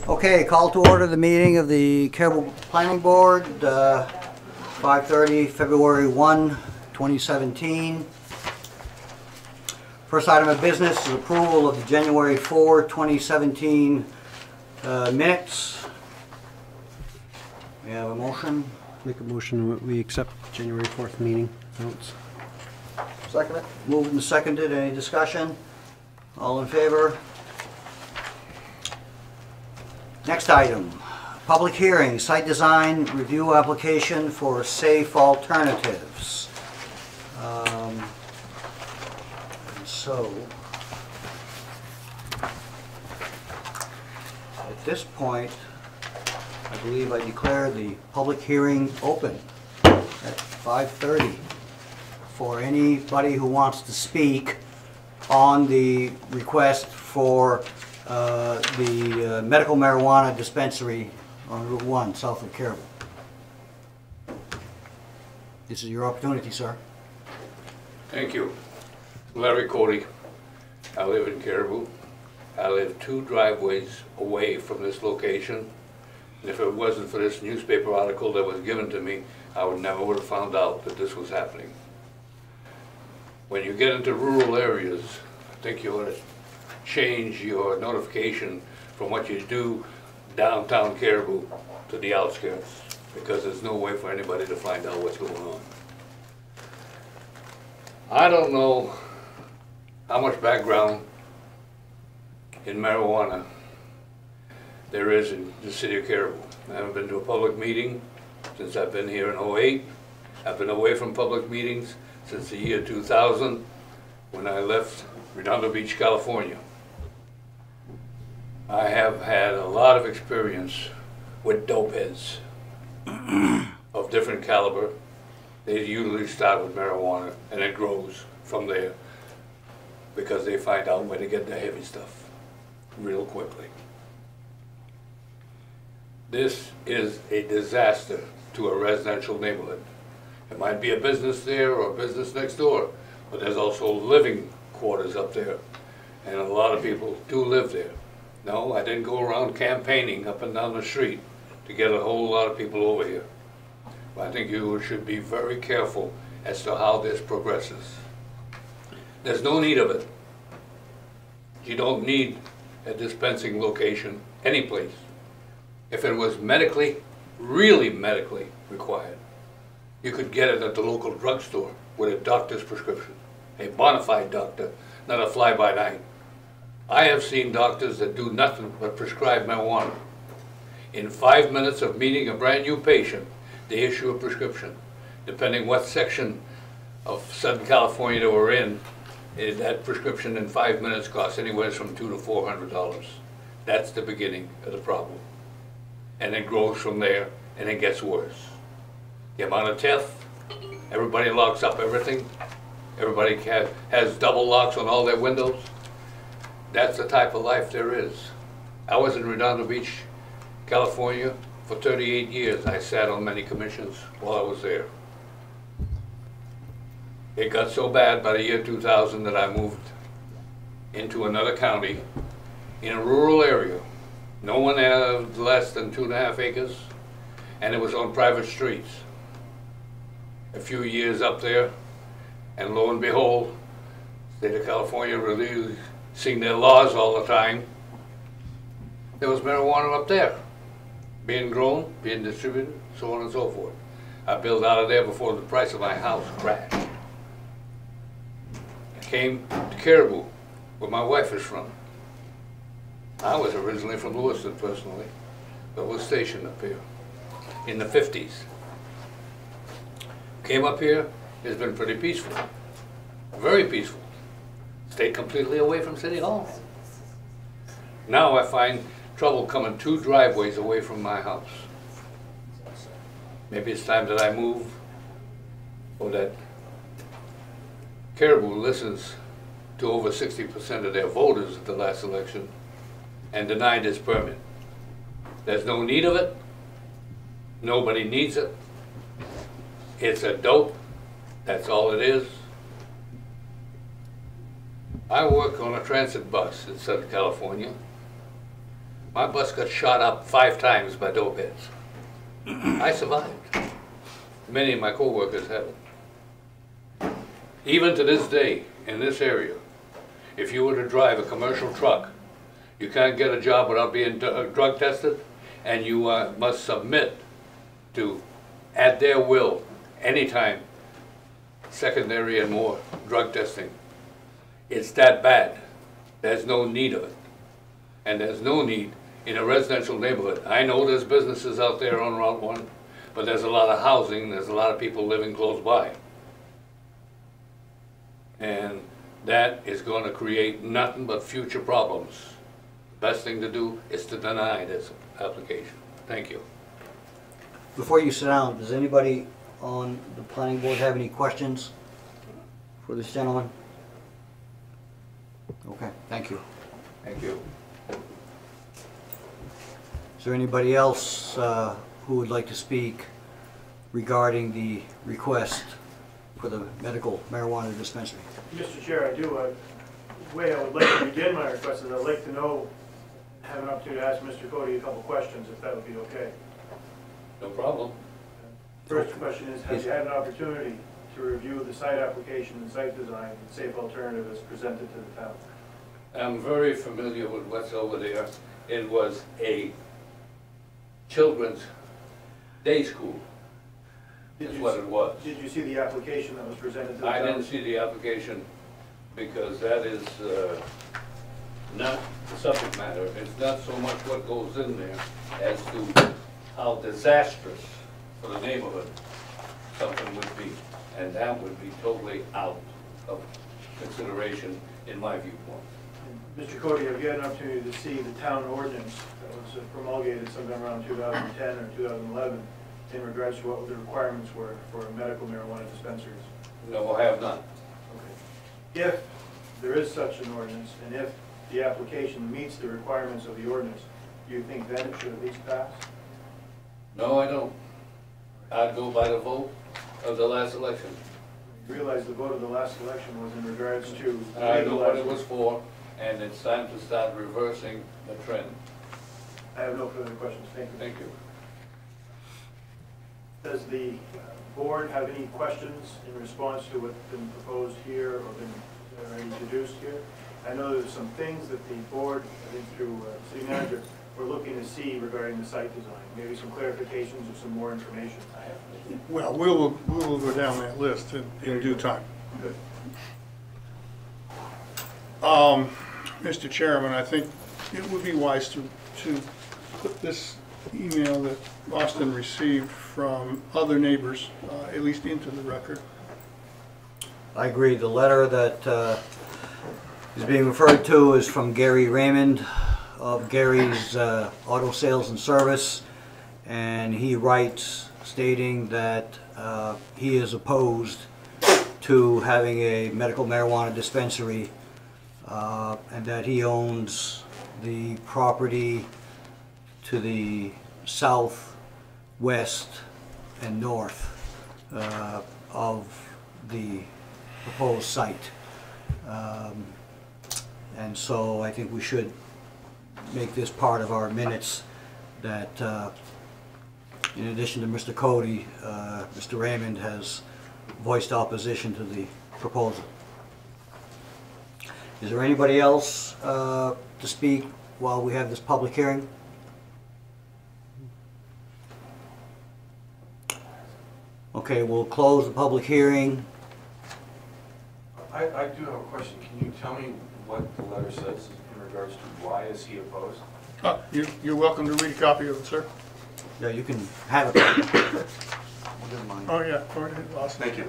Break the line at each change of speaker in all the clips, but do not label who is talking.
Okay, call to order the meeting of the Caribou Planning Board, 5:30, February 1, 2017. First item of business is approval of the January 4, 2017 minutes. We have a motion.
Make a motion, we accept January 4th meeting notes.
Second it. Moved and seconded. Any discussion? All in favor? Next item, public hearing, site design review application for safe alternatives. So, at this point, I believe I declare the public hearing open at 5:30 for anybody who wants to speak on the request for the medical marijuana dispensary on Route 1, south of Caribou. This is your opportunity, sir.
Thank you. Larry Cody. I live in Caribou. I live 2 driveways away from this location. And if it wasn't for this newspaper article that was given to me, I would never have found out that this was happening. When you get into rural areas, I think you ought to change your notification from what you do downtown Caribou to the outskirts, because there's no way for anybody to find out what's going on. I don't know how much background in marijuana there is in the city of Caribou. I haven't been to a public meeting since I've been here in '08. I've been away from public meetings since the year 2000 when I left Redondo Beach, California. I have had a lot of experience with dope heads of different caliber. They usually start with marijuana and it grows from there because they find out where to get the heavy stuff real quickly. This is a disaster to a residential neighborhood. It might be a business there or a business next door, but there's also living quarters up there, and a lot of people do live there. No, I didn't go around campaigning up and down the street to get a whole lot of people over here. But I think you should be very careful as to how this progresses. There's no need of it. You don't need a dispensing location anyplace. If it was medically, really medically required, you could get it at the local drugstore with a doctor's prescription, a bona fide doctor, not a fly-by-night. I have seen doctors that do nothing but prescribe marijuana. In 5 minutes of meeting a brand new patient, they issue a prescription. Depending what section of Southern California they were in, that prescription in 5 minutes costs anywhere from $200 to $400. That's the beginning of the problem. And it grows from there, and it gets worse. The amount of theft, everybody locks up everything. Everybody has double locks on all their windows. That's the type of life there is. I was in Redondo Beach, California for 38 years. I sat on many commissions while I was there. It got so bad by the year 2000 that I moved into another county in a rural area. No one had less than 2.5 acres, and it was on private streets. A few years up there, and lo and behold, the state of California releasing their laws all the time. There was marijuana up there, being grown, being distributed, so on and so forth. I built out of there before the price of my house crashed. I came to Caribou, where my wife is from. I was originally from Lewiston, personally, but was stationed up here in the 50s. Came up here, it's been pretty peaceful, very peaceful. Stayed completely away from City Hall. Now I find trouble coming 2 driveways away from my house. Maybe it's time that I move, or that Caribou listens to over 60% of their voters at the last election and denied this permit. There's no need of it. Nobody needs it. It's a dope. That's all it is. I work on a transit bus in Southern California. My bus got shot up 5 times by dope heads. I survived. Many of my coworkers haven't. Even to this day, in this area, if you were to drive a commercial truck, you can't get a job without being drug tested, and you must submit to, at their will, anytime, secondary and more drug testing. It's that bad. There's no need of it. And there's no need in a residential neighborhood. I know there's businesses out there on Route 1, but there's a lot of housing, there's a lot of people living close by. And that is going to create nothing but future problems. The best thing to do is to deny this application. Thank you.
Before you sit down, does anybody on the planning board have any questions for this gentleman? Okay, thank you.
Thank you.
Is there anybody else who would like to speak regarding the request for the medical marijuana dispensary?
Mr. Chair, I do. The way I would like to begin my request is I'd like to know, have an opportunity to ask Mr. Cody a couple questions, if that would be okay.
No problem.
First question is, have you had an opportunity to review the site application and site design and safe alternative as presented to the town?
I'm very familiar with what's over there. It was a children's day school, is what it was.
Did you see the application that was presented to the town?
I didn't see the application because that is not the subject matter. It's not so much what goes in there as to how disastrous for the neighborhood something would be. And that would be totally out of consideration in my viewpoint.
Mr. Cody, have you had an opportunity to see the town ordinance that was promulgated sometime around 2010 or 2011 in regards to what the requirements were for medical marijuana dispensaries?
No, I have not.
Okay. If there is such an ordinance, and if the application meets the requirements of the ordinance, do you think then it should at least pass?
No, I don't. I'd go by the vote of the last election.
You realize the vote of the last election was in regards to
I know what it
legalizing.
was for, and it's time to start reversing the trend.
I have no further questions. Thank you.
Thank you.
Does the board have any questions in response to what's been proposed here or been introduced here? I know there's some things that the board, I think through city manager, we're looking to see regarding the site design. Maybe some clarifications or some more information.
Well, we will go down that list in due time.
Good.
Mr. Chairman, I think it would be wise to put this email that Austin received from other neighbors, at least into the record.
I agree. The letter that is being referred to is from Gary Raymond of Gary's Auto Sales and Service, and he writes stating that he is opposed to having a medical marijuana dispensary and that he owns the property to the south, west, and north of the proposed site. And so I think we should make this part of our minutes that in addition to Mr. Cody, Mr. Raymond has voiced opposition to the proposal. Is there anybody else to speak while we have this public hearing? Okay, we'll close the public hearing.
I do have a question. Can you tell me what the letter says in regards to why is he opposed?
You're welcome to read a copy of it, sir.
Yeah, you can have it. Never mind.
Oh, yeah, go ahead, Austin.
Thank you.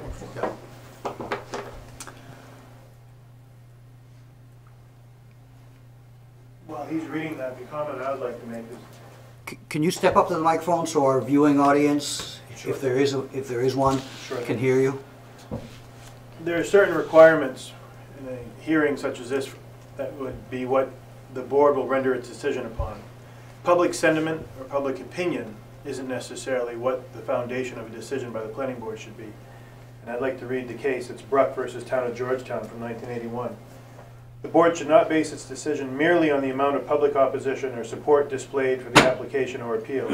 While he's reading that, the comment I would like to make is,
Can you step up to the microphone so our viewing audience, if there is one, can hear you?
there are certain requirements in a hearing such as this that would be what the board will render its decision upon. Public sentiment or public opinion isn't necessarily what the foundation of a decision by the planning board should be. And I'd like to read the case. It's Bruck versus Town of Georgetown from 1981. The board should not base its decision merely on the amount of public opposition or support displayed for the application or appeal,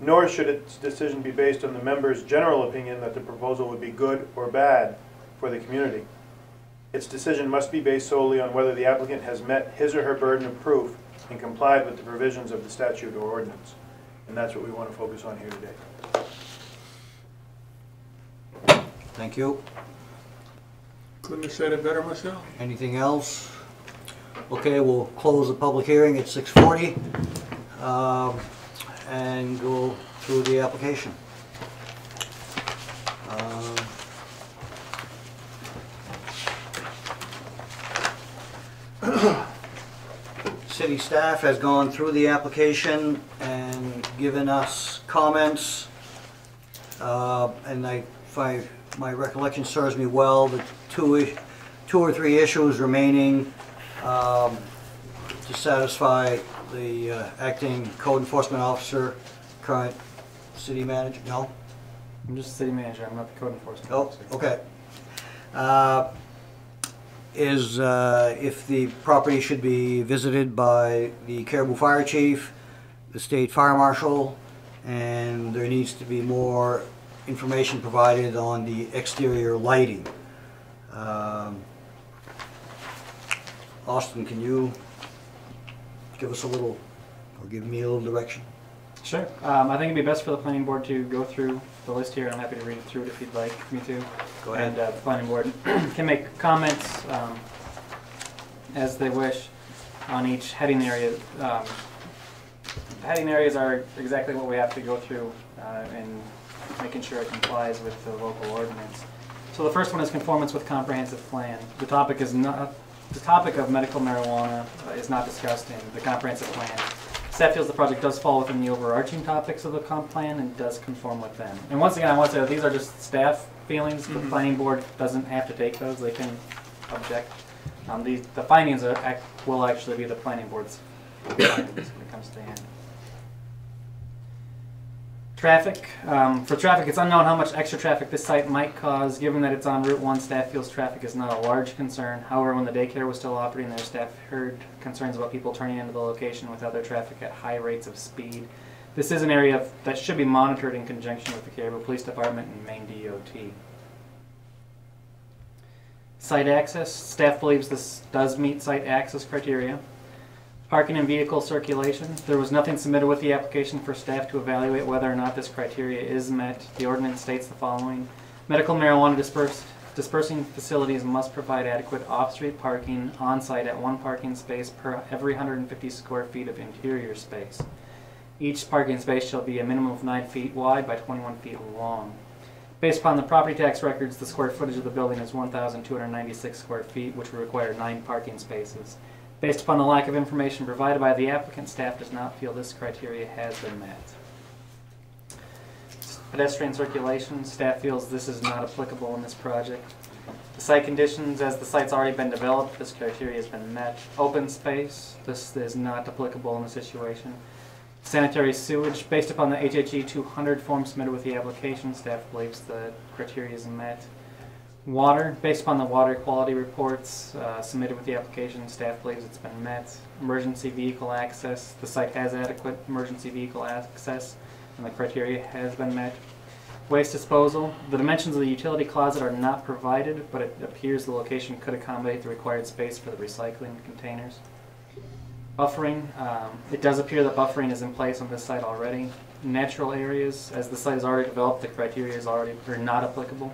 nor should its decision be based on the members' general opinion that the proposal would be good or bad for the community. Its decision must be based solely on whether the applicant has met his or her burden of proof and complied with the provisions of the statute or ordinance. And that's what we want to focus on here today.
Thank you.
Couldn't have said it better myself.
Anything else? Okay, we'll close the public hearing at 6:40 and go through the application. City staff has gone through the application and given us comments. And if my recollection serves me well, the two or three issues remaining to satisfy the acting code enforcement officer, current city manager. No?
I'm just the city manager, I'm not the code enforcement
Oh,
officer.
okay. Is if the property should be visited by the Caribou Fire Chief, the State Fire Marshal, and there needs to be more information provided on the exterior lighting. Austin, can you give us a little, or give me a little direction?
Sure. I think it'd be best for the planning board to go through the list here. I'm happy to read through it if you'd like me to.
Go ahead.
And the planning board can make comments as they wish on each heading area. Heading areas are exactly what we have to go through in making sure it complies with the local ordinance. So the first one is conformance with comprehensive plan. The topic of medical marijuana is not discussed in the comprehensive plan. Staff feels the project does fall within the overarching topics of the comp plan and does conform with them. And once again, I want to say that these are just staff feelings. The planning board doesn't have to take those. They can object. The findings will actually be the planning board's findings when it comes to the end. Traffic. For traffic, it's unknown how much extra traffic this site might cause. Given that it's on Route 1, staff feels traffic is not a large concern. However, when the daycare was still operating there, staff heard concerns about people turning into the location with other traffic at high rates of speed. This is an area that should be monitored in conjunction with the Caribou Police Department and Maine DOT. Site access. Staff believes this does meet site access criteria. Parking and vehicle circulation. There was nothing submitted with the application for staff to evaluate whether or not this criteria is met. The ordinance states the following. Medical marijuana dispersing facilities must provide adequate off-street parking on-site at one parking space per every 150 square feet of interior space. Each parking space shall be a minimum of 9 feet wide by 21 feet long. Based upon the property tax records, the square footage of the building is 1,296 square feet, which would require 9 parking spaces. Based upon the lack of information provided by the applicant, staff does not feel this criteria has been met. Pedestrian circulation, staff feels this is not applicable in this project. The site conditions, as the site's already been developed, this criteria has been met. Open space, this is not applicable in the situation. Sanitary sewage, based upon the HHE 200 form submitted with the application, staff believes the criteria is met. Water, based upon the water quality reports submitted with the application, staff believes it's been met. Emergency vehicle access, the site has adequate emergency vehicle access and the criteria has been met. Waste disposal, the dimensions of the utility closet are not provided, but it appears the location could accommodate the required space for the recycling containers. Buffering, it does appear that buffering is in place on this site already. Natural areas, as the site is already developed, the criteria is not applicable.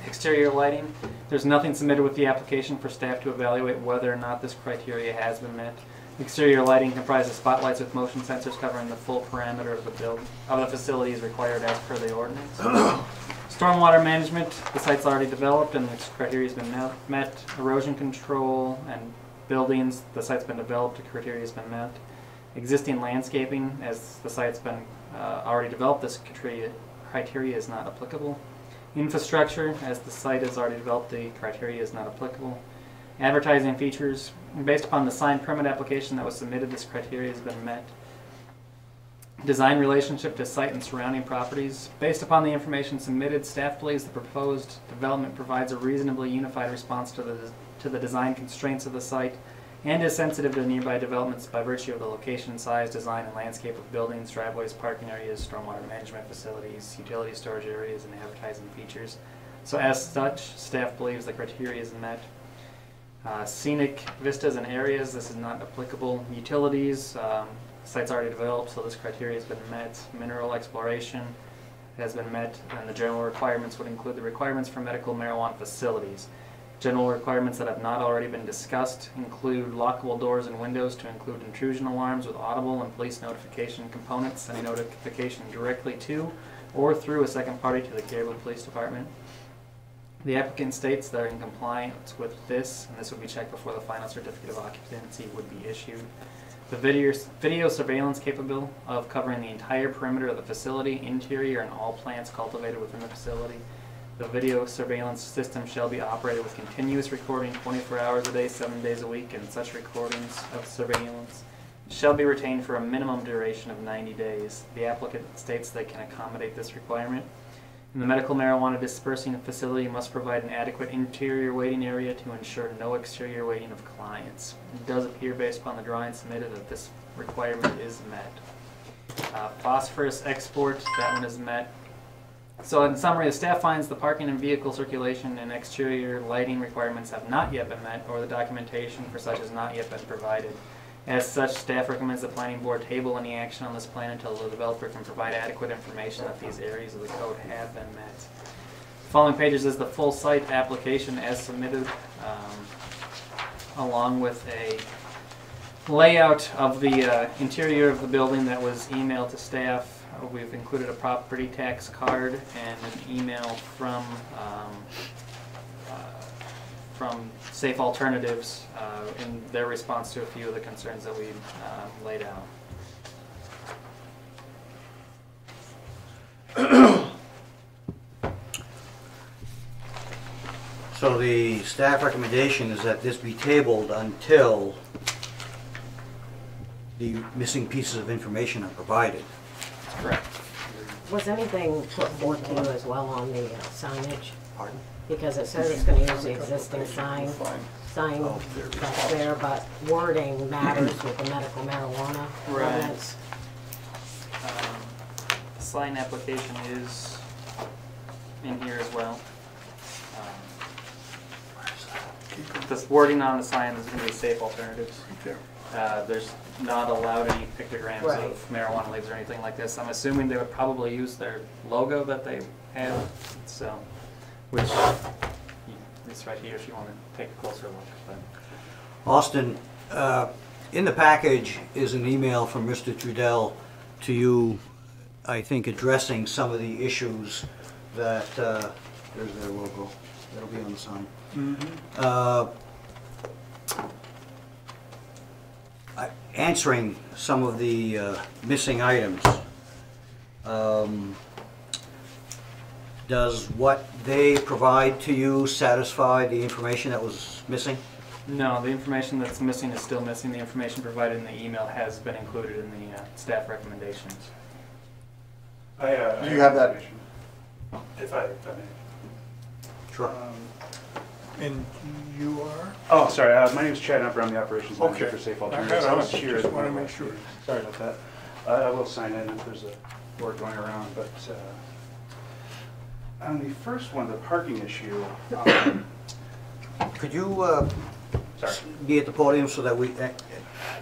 Exterior lighting, there's nothing submitted with the application for staff to evaluate whether or not this criteria has been met. Exterior lighting comprises spotlights with motion sensors covering the full parameter of the facilities required as per the ordinance. Stormwater management, the site's already developed and this criteria has been met. Erosion control and buildings, the site's been developed, the criteria has been met. Existing landscaping, as the site's been already developed, this criteria is not applicable. Infrastructure, as the site is already developed, the criteria is not applicable. Advertising features, based upon the signed permit application that was submitted, this criteria has been met. Design relationship to site and surrounding properties. Based upon the information submitted, staff believes the proposed development provides a reasonably unified response to to the design constraints of the site and is sensitive to nearby developments by virtue of the location, size, design, and landscape of buildings, driveways, parking areas, stormwater management facilities, utility storage areas, and advertising features. So as such, staff believes the criteria is met. Scenic vistas and areas, this is not applicable. Utilities, site's already developed, so this criteria has been met. Mineral exploration has been met, and the general requirements would include the requirements for medical marijuana facilities. General requirements that have not already been discussed include lockable doors and windows to include intrusion alarms with audible and police notification components, sending notification directly to or through a second party to the Caribou Police Department. The applicant states they're in compliance with this, and this would be checked before the final certificate of occupancy would be issued. The video surveillance capable of covering the entire perimeter of the facility, interior, and all plants cultivated within the facility. The video surveillance system shall be operated with continuous recording 24 hours a day, 7 days a week, and such recordings of surveillance shall be retained for a minimum duration of 90 days. The applicant states they can accommodate this requirement. And the medical marijuana dispersing facility must provide an adequate interior waiting area to ensure no exterior waiting of clients. It does appear based upon the drawing submitted that this requirement is met. Phosphorus export, that one is met. So in summary, the staff finds the parking and vehicle circulation and exterior lighting requirements have not yet been met, or the documentation for such has not yet been provided. As such, staff recommends the planning board table any action on this plan until the developer can provide adequate information that these areas of the code have been met. The following pages is the full site application as submitted, along with a layout of the interior of the building that was emailed to staff. We've included a property tax card and an email from Safe Alternatives in their response to a few of the concerns that we laid out.
So the staff recommendation is that this be tabled until the missing pieces of information are provided.
That's correct.
Was anything put forth to you as well on the signage?
Pardon?
Because it says it's going to use the existing sign
Oh,
that's there, but wording matters with the medical marijuana
Right.
ordinance.
The sign application is in here as well. This wording on the sign is going to be Safe Alternatives. There's not allowed any pictograms
Right.
of marijuana leaves or anything like this. I'm assuming they would probably use their logo that they have, so, which is right here if you want to take a closer look. But.
Austin, in the package is an email from Mr. Trudell to you, I think, addressing some of the issues that, there's their logo, that'll be on the sign. Answering some of the missing items. Does what they provide to you satisfy the information that was missing?
No, the information that's missing is still missing. The information provided in the email has been included in the staff recommendations.
Do
you have that?
If I may.
Sure.
And you are?
Oh, sorry, my name is Chad Upper, I'm the operations manager for Safe Alternatives.
I
I was here.
just want to make sure.
Sorry about that. I will sign in if there's a board going around, but on the first one, the parking issue,
Could you
sorry.
be at the podium so that we,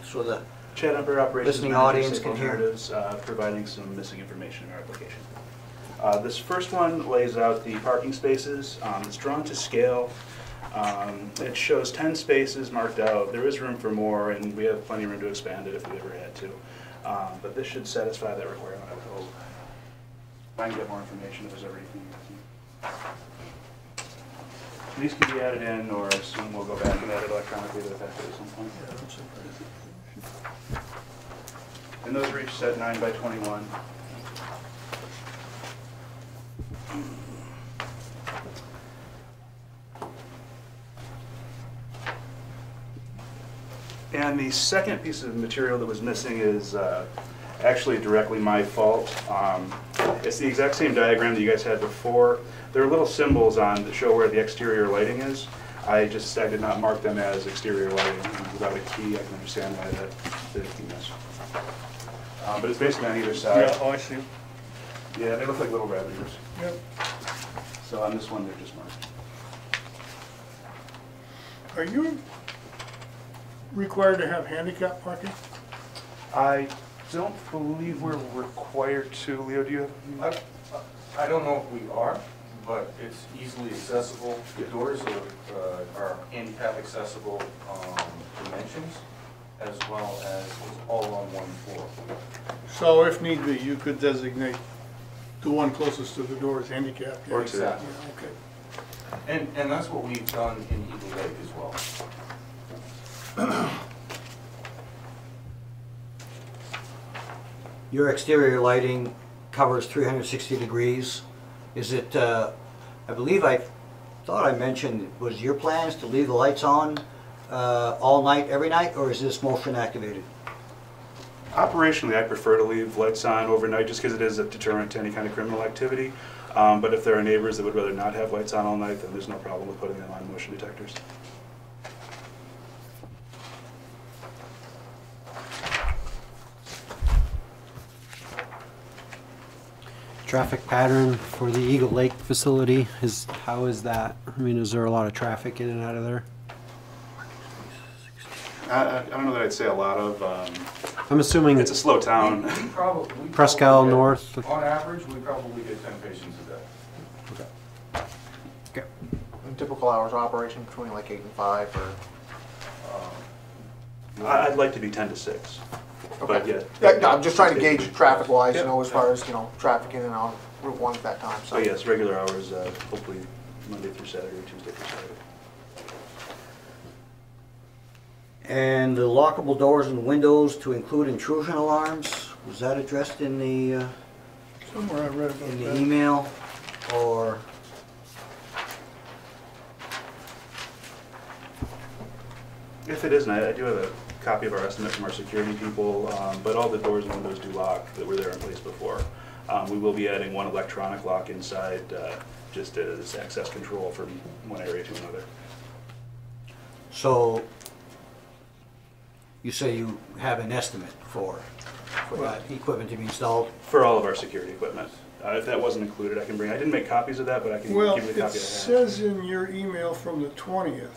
so the
Chad Upper, operations
listening
manager for
audience
Safe
can hear?
Alternatives, providing some missing information in our application. This first one lays out the parking spaces. It's drawn to scale. It shows 10 spaces marked out. There is room for more, and we have plenty of room to expand it if we ever had to. But this should satisfy that requirement, I would hope. If I can get more information, if there's ever anything missing. These can be added in, or I assume we'll go back and add it electronically to the packet at some point. And those are each set 9 by 21. And the second piece of material that was missing is actually directly my fault. It's the exact same diagram that you guys had before. There are little symbols on that show where the exterior lighting is. I did not mark them as exterior lighting. Without a key, I can understand why that'd be missed. But it's basically on either side.
Yeah, oh, I see.
Yeah, they look like little rabbit ears.
Yep.
So on this one, they're just marked.
Are you required to have handicap parking?
I don't believe we're required to. Leo, do you have?
I don't know if we are, but it's easily accessible. The doors are handicap accessible dimensions, as well as it's all on one floor.
So if need be, you could designate the one closest to the door as handicap.
Or two.
Exactly.
Yeah, okay.
And that's what we've done in Eagle Lake as well.
Your exterior lighting covers 360 degrees. Is it, I thought I mentioned, was your plans to leave the lights on all night, every night, or is this motion activated?
Operationally, I prefer to leave lights on overnight just because it is a deterrent to any kind of criminal activity. But if there are neighbors that would rather not have lights on all night, then there's no problem with putting them on motion detectors.
Traffic pattern for the Eagle Lake facility how is that? I mean, is there a lot of traffic in and out of there?
I don't know that I'd say a lot of.
I'm assuming
It's a slow town.
We
Presque
probably get-
North.
On average, we probably get 10 patients a day.
Okay.
Typical hours of operation between like 8 and 5 or?
I'd like to be 10 to 6. But yeah.
Yeah, no, I'm just trying to gauge traffic wise,
Yep.
as far as, traffic in and out of Route 1 at that time, so.
So yes, regular hours, hopefully Monday through Saturday, Tuesday through Saturday.
And the lockable doors and windows to include intrusion alarms, was that addressed in the
Somewhere I read about
in the
that.
email, or?
If it isn't, I do have a copy of our estimate from our security people, but all the doors and windows do lock that were there in place before. We will be adding one electronic lock inside, just as access control from one area to another.
So, you say you have an estimate for that equipment to be installed?
For all of our security equipment. If that wasn't included, I didn't make copies of that, but I can
Well,
give you a
it
copy of that.
says in your email from the 20th,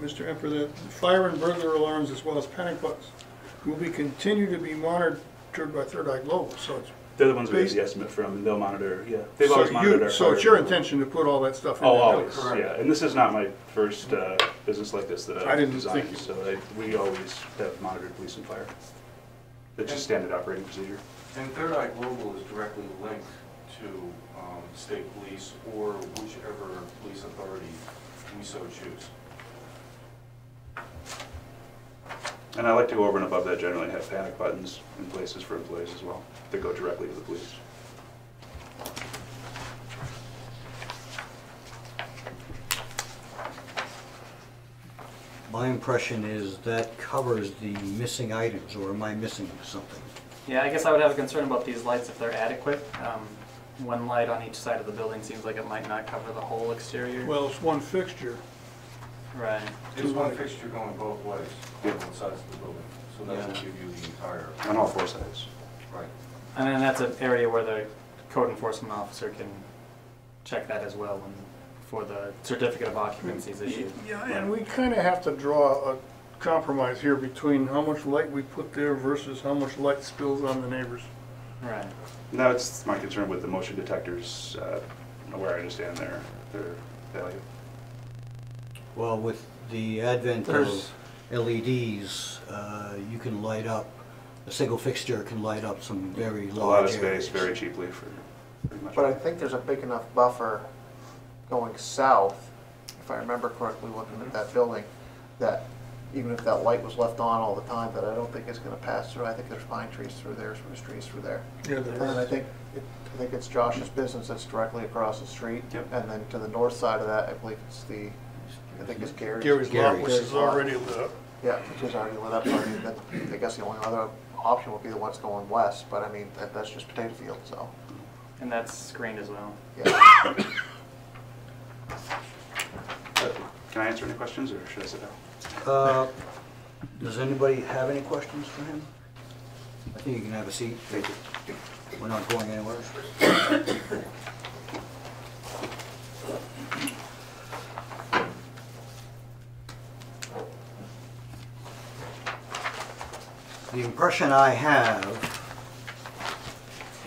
Mr. Emperor, that fire and burglar alarms as well as panic buttons will be continued to be monitored by Third Eye Global, so it's.
They're the ones we have the estimate from, and they'll monitor, yeah. They've
So
always monitored our
So
fire
it's your
and burglar.
intention to put all that stuff in
Oh,
there?
always,
Correct.
yeah. And this is not my first business like this that
I
I've
didn't
designed,
think you-
so we always have monitored police and fire. It's just standard operating procedure.
And Third Eye Global is directly linked to state police or whichever police authority we so choose.
And I like to go over and above that generally and have panic buttons in places for employees as well, that go directly to the police.
My impression is that covers the missing items, or am I missing something?
Yeah, I guess I would have a concern about these lights if they're adequate. One light on each side of the building seems like it might not cover the whole exterior.
Well, it's one fixture.
Right.
There's one fixture going both ways, on both sides of the building, so that will give you the entire.
On all 4 sides.
Right.
And then that's an area where the code enforcement officer can check that as well when, for the certificate of occupancy is issued.
Yeah, and we kind of have to draw a compromise here between how much light we put there versus how much light spills on the neighbors.
Right.
Now, it's my concern with the motion detectors, where I understand their value.
Well, with the advent of
There's-
LEDs, you can light up, a single fixture can light up some very
A lot
large
of space,
areas.
very cheaply for pretty much.
But I think there's a big enough buffer going south, if I remember correctly, looking at that building, that even if that light was left on all the time, that I don't think it's gonna pass through. I think there's pine trees through there, spruce trees through there.
Yeah,
And then I think it's Josh's business that's directly across the street.
Yep.
And then to the north side of that, I believe it's Gary's.
Gary's lot, which
Gary's
is
lot.
already lit up.
Yeah, which is already lit up, so I mean, then I guess the only other option would be the ones going west, but I mean, that's just potato field, so,
And that's screened as well.
yeah.
Can I answer any questions, or should I sit down?
Does anybody have any questions for him? I think you can have a seat. We're not going anywhere. The impression I have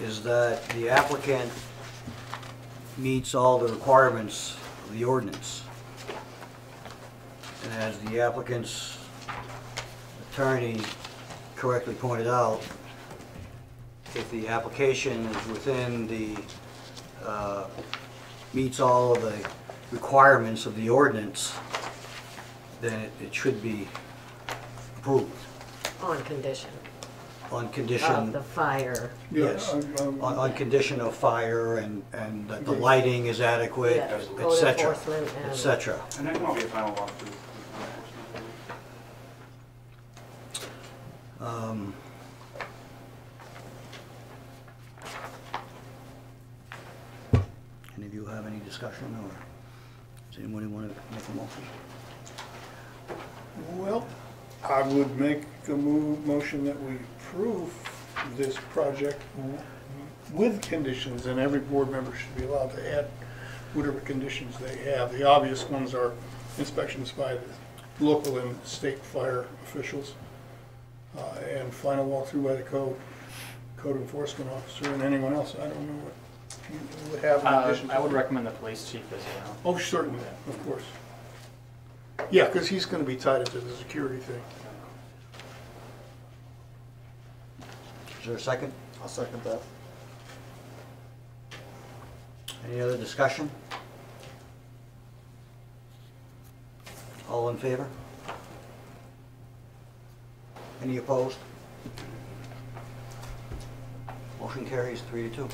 is that the applicant meets all the requirements of the ordinance. And as the applicant's attorney correctly pointed out, if the application is within the, meets all of the requirements of the ordinance, then it should be approved
On condition
on
of
condition,
the fire.
yes, on condition of fire and that the lighting is adequate,
Yeah,
et
code
cetera,
enforcement
et
and-
cetera.
And then will be a final walkthrough.
Any of you have any discussion, or does anybody want to make a motion?
Well, I would make a motion that we approve this project with conditions, and every board member should be allowed to add whatever conditions they have. The obvious ones are inspections by the local and state fire officials, and final walkthrough by the code enforcement officer, and anyone else. I don't know what you would have in addition.
I would recommend the police chief as well.
Oh, certainly, of course. Yeah, because he's going to be tied into the security thing.
Is there a second?
I'll second that.
Any other discussion? All in favor? Any opposed? Motion carries 3-2.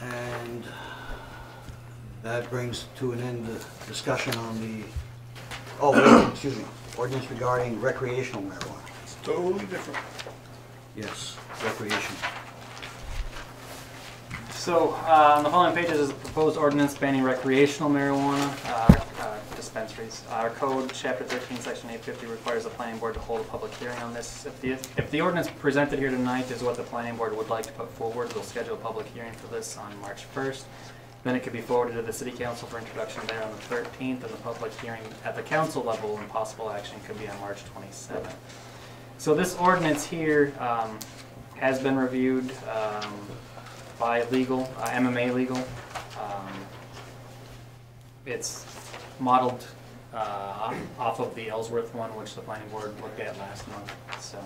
And that brings to an end the discussion on the, oh, wait, excuse me, ordinance regarding recreational marijuana.
It's totally different.
Yes, recreation.
So, on the following pages is a proposed ordinance banning recreational marijuana dispensaries. Our code, chapter 13, section 850, requires the planning board to hold a public hearing on this. If the ordinance presented here tonight is what the planning board would like to put forward, they'll schedule a public hearing for this on March 1st. Then it could be forwarded to the city council for introduction there on the 13th, and the public hearing at the council level and possible action could be on March 27th. So this ordinance here has been reviewed by legal, MMA legal. It's modeled off of the Ellsworth one, which the planning board looked at last month. So,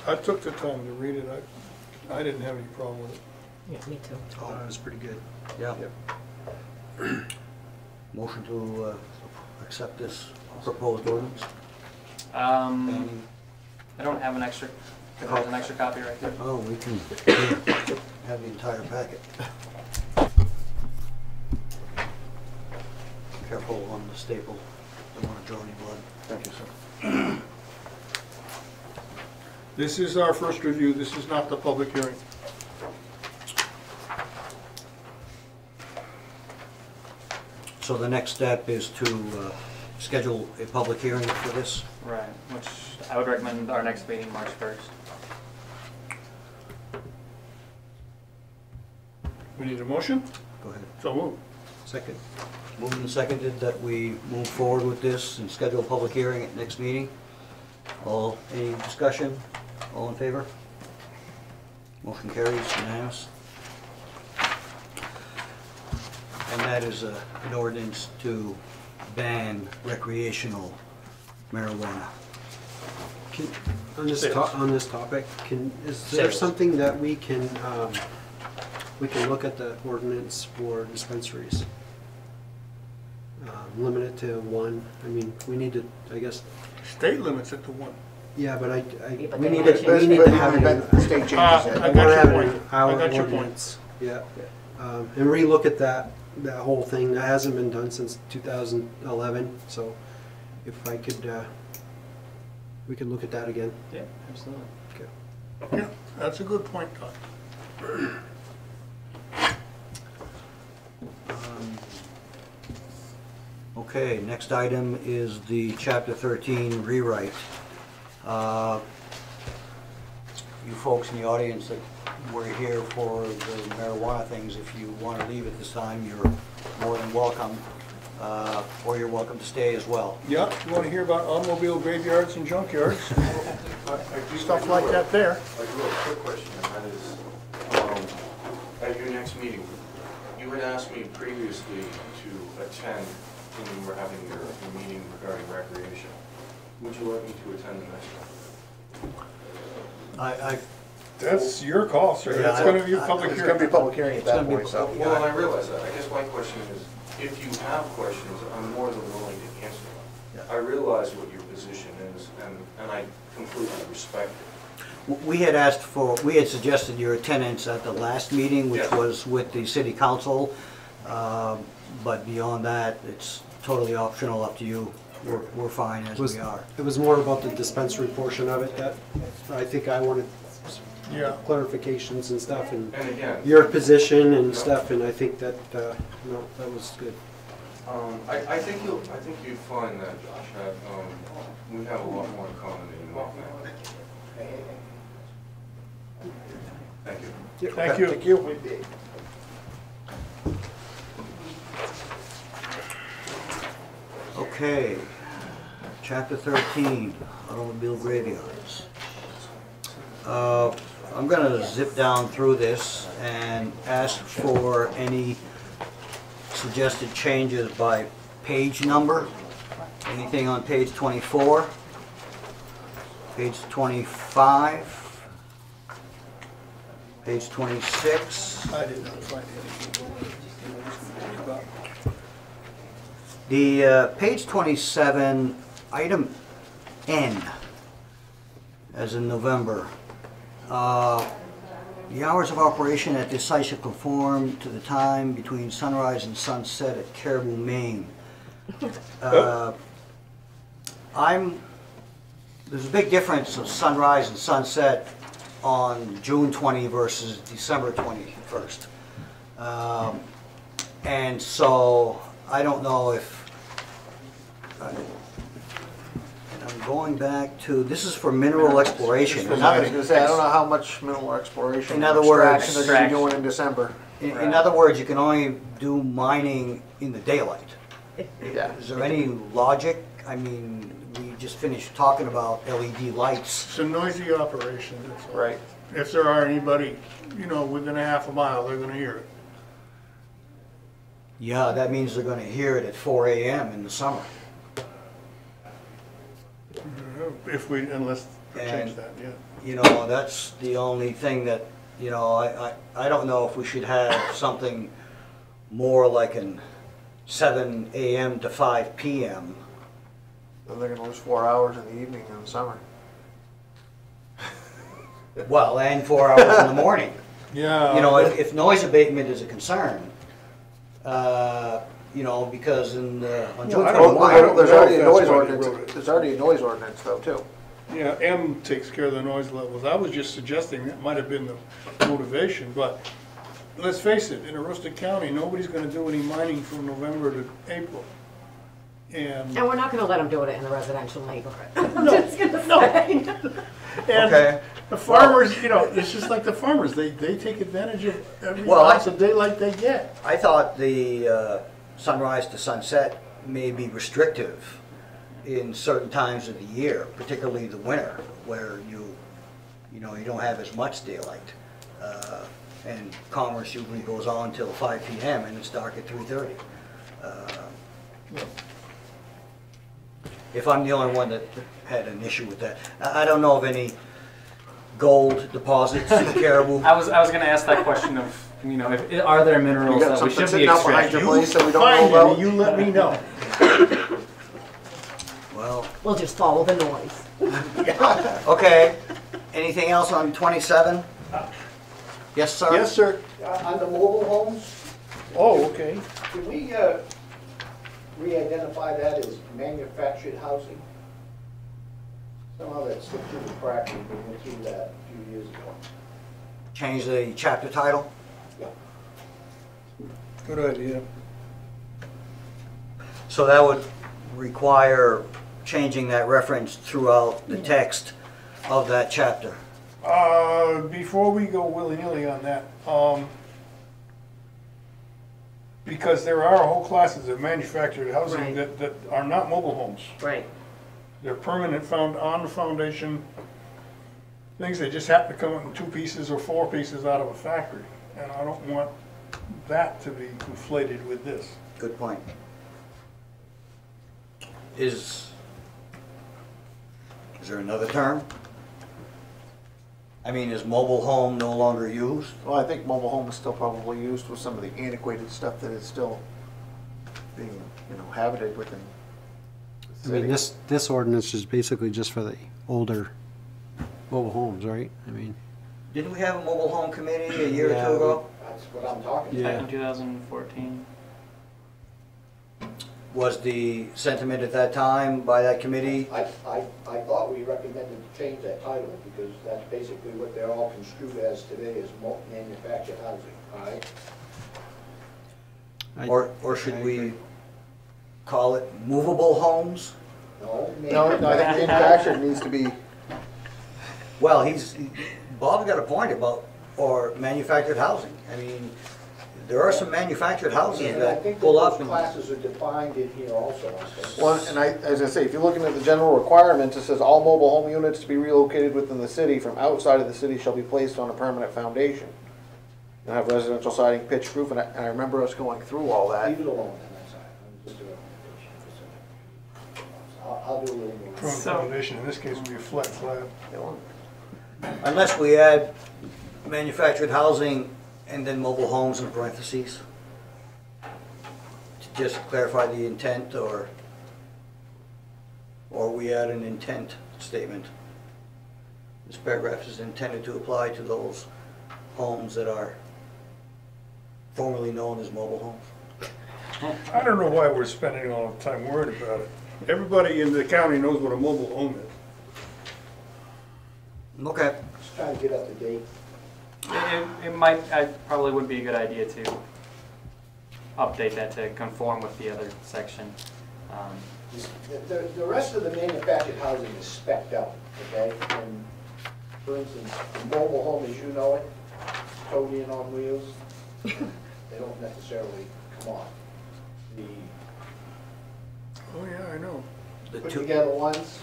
I took the time to read it. I didn't have any problem with it.
Yeah, me too.
Oh, that was pretty good.
Yeah. Motion to accept this proposed ordinance? Banning.
I don't have an extra. There's an extra copy right there.
Oh, we can have the entire packet. Careful on the staple, don't want to draw any blood.
Thank you, sir.
This is our first review. This is not the public hearing.
So the next step is to schedule a public hearing for this?
Right, which I would recommend our next meeting, March 1st.
We need a motion?
Go ahead.
So moved.
Second.
Moved and seconded that we move forward with this and schedule a public hearing at next meeting. Any discussion? All in favor? Motion carries unanimous. And that is an ordinance to ban recreational marijuana.
On this topic, is there
Sales.
something that we can look at the ordinance for dispensaries? Limit it to one. I mean, we need to, I guess.
State limits it to one.
Yeah, but
Yeah, but
we
they
need
wanna
to,
change
we need
it.
to have it in.
The state changes it.
I
I
got
want to
your
have it
point.
in our
I got your point.
ordinance. Yeah. And relook at that whole thing. That hasn't been done since 2011. So if I could we can look at that again.
Yeah, absolutely.
Yeah, that's a good point, Todd.
Okay, next item is the Chapter 13 rewrite. You folks in the audience that were here for the marijuana things, if you want to leave at this time, you're more than welcome, or you're welcome to stay as well.
Yeah, you want to hear about automobile graveyards and junkyards? Stuff like that there.
I do have a quick question, and that is, at your next meeting, you had asked me previously to attend when you were having your meeting regarding recreation. Would you like me to attend the next one?
That's your call, sir.
Yeah,
That's going to be a public
It's gonna be a
hearing.
public hearing at
It's
that
gonna be
point, so.
Well, and I realize that. I guess my question is, if you have questions, I'm more than willing to answer them.
Yeah.
I realize what your position is, and I completely respect it.
We had asked for, we had suggested your attendance at the last meeting, which
Yes.
was with the city council. But beyond that, it's totally optional, up to you. We're fine as we are.
It was more about the dispensary portion of it that I think I wanted
Yeah.
clarifications and stuff, and
And again,
your position and stuff, and I think that, no, that was good.
I think you'd find that we have a lot more in common than you might think. Thank you.
Thank you.
Thank you.
Okay, Chapter 13, automobile graveyards. I'm gonna zip down through this and ask for any suggested changes by page number. Anything on page 24? Page 25? Page 26?
I did not find anything. About-
The page 27, item N, as in November. The hours of operation at this site shall conform to the time between sunrise and sunset at Caribou, Maine. There's a big difference of sunrise and sunset on June 20 versus December 21st. And so I don't know if, and I'm going back to, this is for mineral exploration.
I was gonna say, I don't know how much mineral exploration.
In other
or
words-
extraction they're gonna be doing in December.
In other words, you can only do mining in the daylight.
Yeah.
Is there any logic? I mean, we just finished talking about LED lights.
It's a noisy operation, that's all.
Right.
If there are anybody, within a half a mile, they're gonna hear it.
Yeah, that means they're gonna hear it at 4 AM in the summer.
If we, unless we change
And-
that, yeah.
That's the only thing that, I don't know if we should have something more like an 7 AM to 5 PM.
Then they're gonna lose 4 hours in the evening in the summer.
Well, and 4 hours in the morning.
Yeah.
If noise abatement is a concern, because on June
I don't-
21.
I don't-
There's
know
already
if
a
that's
noise
why they
ordinance,
wrote it.
there's already a noise ordinance though, too.
Yeah, M takes care of the noise levels. I was just suggesting that might have been the motivation, but let's face it, in Aroostook County, nobody's gonna do any mining from November to April. And,
And we're not gonna let them do it in the residential neighborhood. I'm
No,
just gonna
no.
say.
and
Okay.
the farmers, it's just like the farmers, they take advantage of every
Well,
ounce of daylight they get.
I thought the sunrise to sunset may be restrictive in certain times of the year, particularly the winter, where you don't have as much daylight. And commerce usually goes on till 5 PM and it's dark at 3:30. If I'm the only one that had an issue with that. I don't know of any gold deposits in Caribou.
I was going to ask that question of, are there
You
minerals
got
that we
something
should be
sitting out behind your
extracting?
place that we don't
Find
know
any,
about?
you let me know.
Well,
We'll just follow the noise.
okay. Anything else on 27? Yes, sir?
Yes, sir.
On the mobile homes,
Oh, okay.
can we re-identify that as manufactured housing? Somehow that slipped through the crack when we went through that a few years ago.
Change the chapter title?
Yeah.
Good idea.
So that would require changing that reference throughout the text of that chapter.
Before we go willy-nilly on that, because there are whole classes of manufactured housing
Right.
that are not mobile homes.
Right.
They're permanent, found on the foundation, things that just happen to come in 2 pieces or 4 pieces out of a factory. And I don't want that to be conflated with this.
Good point. Is there another term? I mean, is mobile home no longer used?
Well, I think mobile home is still probably used with some of the antiquated stuff that is still being, habited within
I
the
mean,
city.
this ordinance is basically just for the older mobile homes, right? I mean,
Didn't we have a mobile home committee a year or
Yeah.
two ago?
That's what I'm talking
Yeah.
Back in 2014.
Was the sentiment at that time by that committee?
about. I thought we recommended to change that title because that's basically what they're all construed as today is manufactured housing, all right?
Or should we call it movable homes?
No,
No, I think manufactured needs to be,
Well, Bob's got a point about, or manufactured housing. I mean, there are some manufactured houses
And I
that
think that
pull up
those
and.
classes are defined in here also, I think.
one, and as I say, if you're looking at the general requirements, it says all mobile home units to be relocated within the city from outside of the city shall be placed on a permanent foundation. And have residential siding, pitch roof, and I remember us going through all that.
Leave it alone, then, that's all right. I'm just doing a I'll do a little more.
Permanent
So-
foundation, in this case, would be a flat slab.
Unless we add manufactured housing and then mobile homes in parentheses. To just clarify the intent, or we add an intent statement. This paragraph is intended to apply to those homes that are formerly known as mobile homes.
I don't know why we're spending all the time worried about it. Everybody in the county knows what a mobile home is.
Okay.
Just trying to get up to date.
It probably would be a good idea to update that to conform with the other section.
The rest of the manufactured housing is spec'd out, okay? And for instance, the mobile home as you know it, Custodian on wheels, they don't necessarily come on. The
Oh, yeah, I know.
The
put
two,
together ones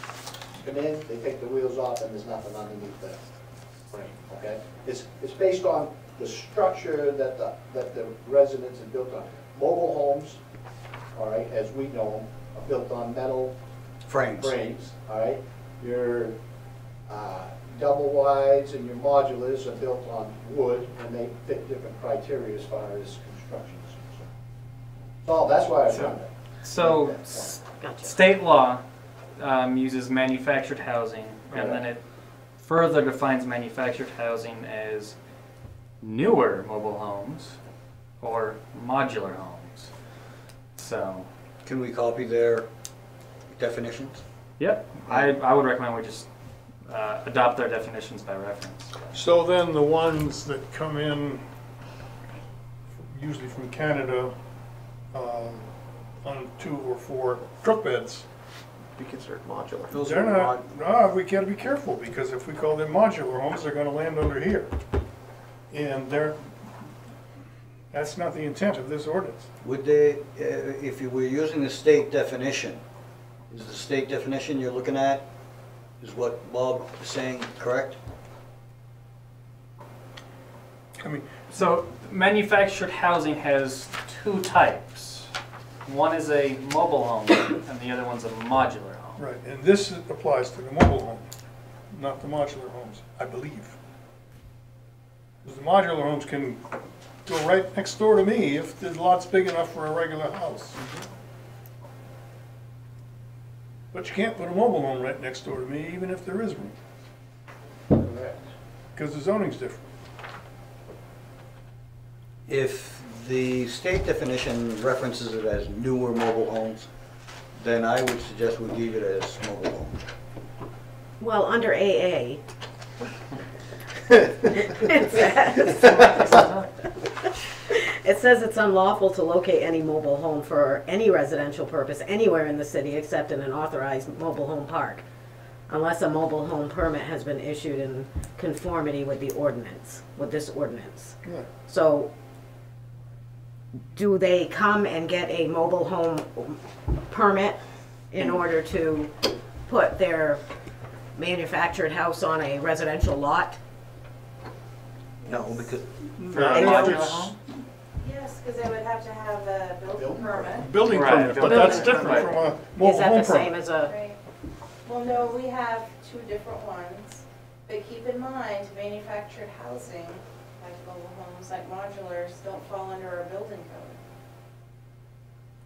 come in, they take the wheels off and there's nothing underneath the frame, okay? It's based on the structure that the residents have built on. Mobile homes, all right, as we know them, are built on metal
frames.
all right? Your double wides and your modulars are built on wood, and they fit different criteria as far as construction is concerned. So that's why I found it.
So,
Gotcha.
state law uses manufactured housing, and then it further defines manufactured housing as newer mobile homes or modular homes. So,
Can we copy their definitions?
yep, I would recommend we just adopt their definitions by reference.
So then the ones that come in, usually from Canada, on 2 or 4 truck beds,
Be considered modular.
they're not, we gotta be careful, because if we call them modular homes, they're gonna land under here. And that's not the intent of this ordinance.
Would they, if you were using the state definition, is the state definition you're looking at, is what Bob is saying correct?
I mean,
So, manufactured housing has two types. One is a mobile home, and the other one's a modular home.
right, and this applies to the mobile home, not the modular homes, I believe. Because the modular homes can go right next door to me if the lot's big enough for a regular house. But you can't put a mobile home right next door to me, even if there is room,
Correct.
because the zoning's different.
If the state definition references it as newer mobile homes, then I would suggest we leave it as mobile home.
Well, under AA. It says it's unlawful to locate any mobile home for any residential purpose anywhere in the city except in an authorized mobile home park, unless a mobile home permit has been issued in conformity with the ordinance, with this ordinance.
Yeah.
So, do they come and get a mobile home permit in order to put their manufactured house on a residential lot?
No, because
No, it's
Yes, because they would have to have a building permit.
building
Right,
permit, but
building
that's
permit.
different from a
Is
mobile
that
home
the same
permit.
as a,
Right. Well, no, we have two different ones, but keep in mind, manufactured housing, like mobile homes, like modulars, don't fall under our building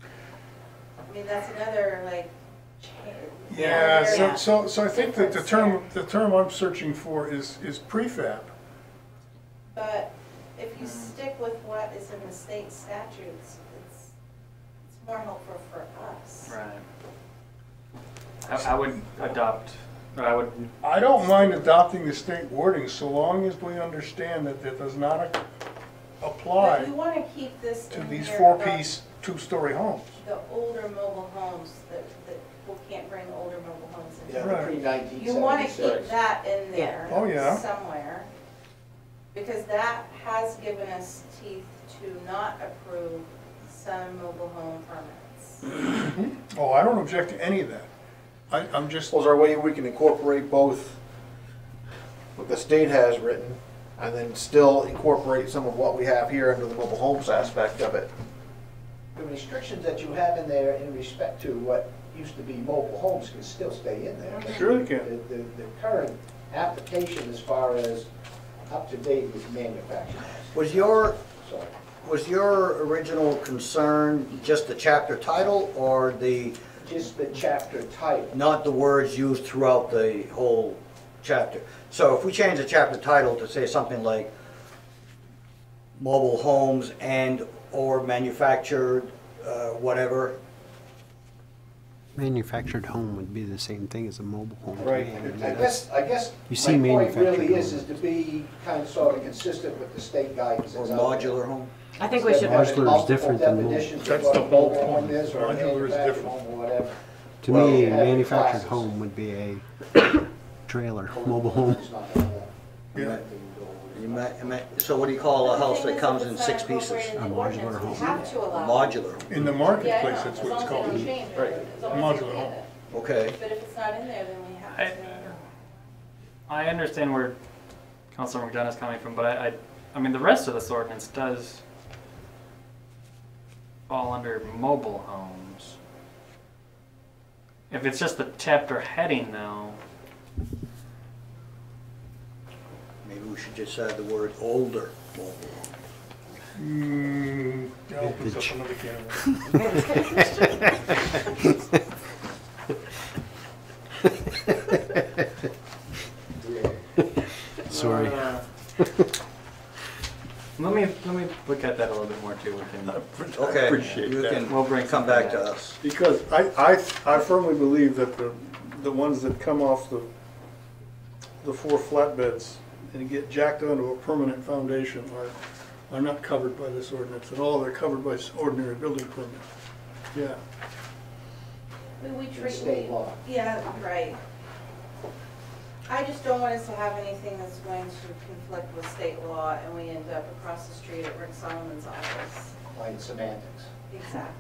code. I mean, that's another, like,
Yeah,
area.
so I think that
Difference
the term I'm searching for is prefab.
But if you stick with what is in the state statutes, it's more helpful for us.
Right. I would adopt, or I would,
I don't mind adopting the state wording so long as we understand that it does not
But
apply
you want to keep this
to
in
these
here
four-piece, two-story homes.
about the older mobile homes, that people can't bring older mobile homes in.
Yeah,
Right.
pre-1976.
You want to keep that in there
Oh, yeah.
somewhere, because that has given us teeth to not approve some mobile home permits.
Oh, I don't object to any of that. I'm just,
Was there a way we can incorporate both what the state has written and then still incorporate some of what we have here under the mobile homes aspect of it?
The restrictions that you have in there in respect to what used to be mobile homes can still stay in there.
sure they can.
The current application as far as up to date with manufacturing.
was your
So,
Was your original concern just the chapter title or
just the chapter title.
not the words used throughout the whole chapter? So if we change the chapter title to say something like mobile homes and or manufactured, whatever,
Manufactured home would be the same thing as a mobile home. to me.
Right.
I mean,
I
that's-
guess
You see
my point
manufactured
really is
homes.
to be kind of sort of consistent with the state guidance
or
that's out there.
modular home?
I think we should,
Modular is
Multiple
different than mobile.
definitions of
That's
what
the
a
whole
mobile home
point.
is or a
Modular is
manufactured
different.
home or whatever.
To
Well,
me,
you
a
have your
manufactured
classes.
home would be a trailer, mobile home.
It's not gonna work.
Yeah.
So what do you call a
The
house
thing
that
is,
comes
if
in
it's
6
not
pieces?
incorporated in
A
the
modular
ordinance, we
home.
have to allow.
Modular,
In the
Yeah, I
marketplace,
know,
that's
as
what
long
it's
as they
called.
don't change it,
Right.
as long as
Modular
they
home.
leave it.
okay.
But if it's not in there, then we have
I,
to.
I understand where Councilor McDonough is coming from, but I mean, the rest of this ordinance does fall under mobile homes. If it's just the chapter heading though,
Maybe we should just add the word older mobile home.
That opens up another can of
Sorry.
let me look at that a little bit more too. We can,
Okay,
appreciate
you
that.
can
We'll bring
come
something
back to
back.
us.
Because I firmly believe that the ones that come off the four flatbeds and get jacked onto a permanent foundation are not covered by this ordinance at all. They're covered by ordinary building permit. Yeah.
We
In
treat,
state law.
yeah, right. I just don't want us to have anything that's going to conflict with state law and we end up across the street at Rick Solomon's office.
Like semantics.
Exactly.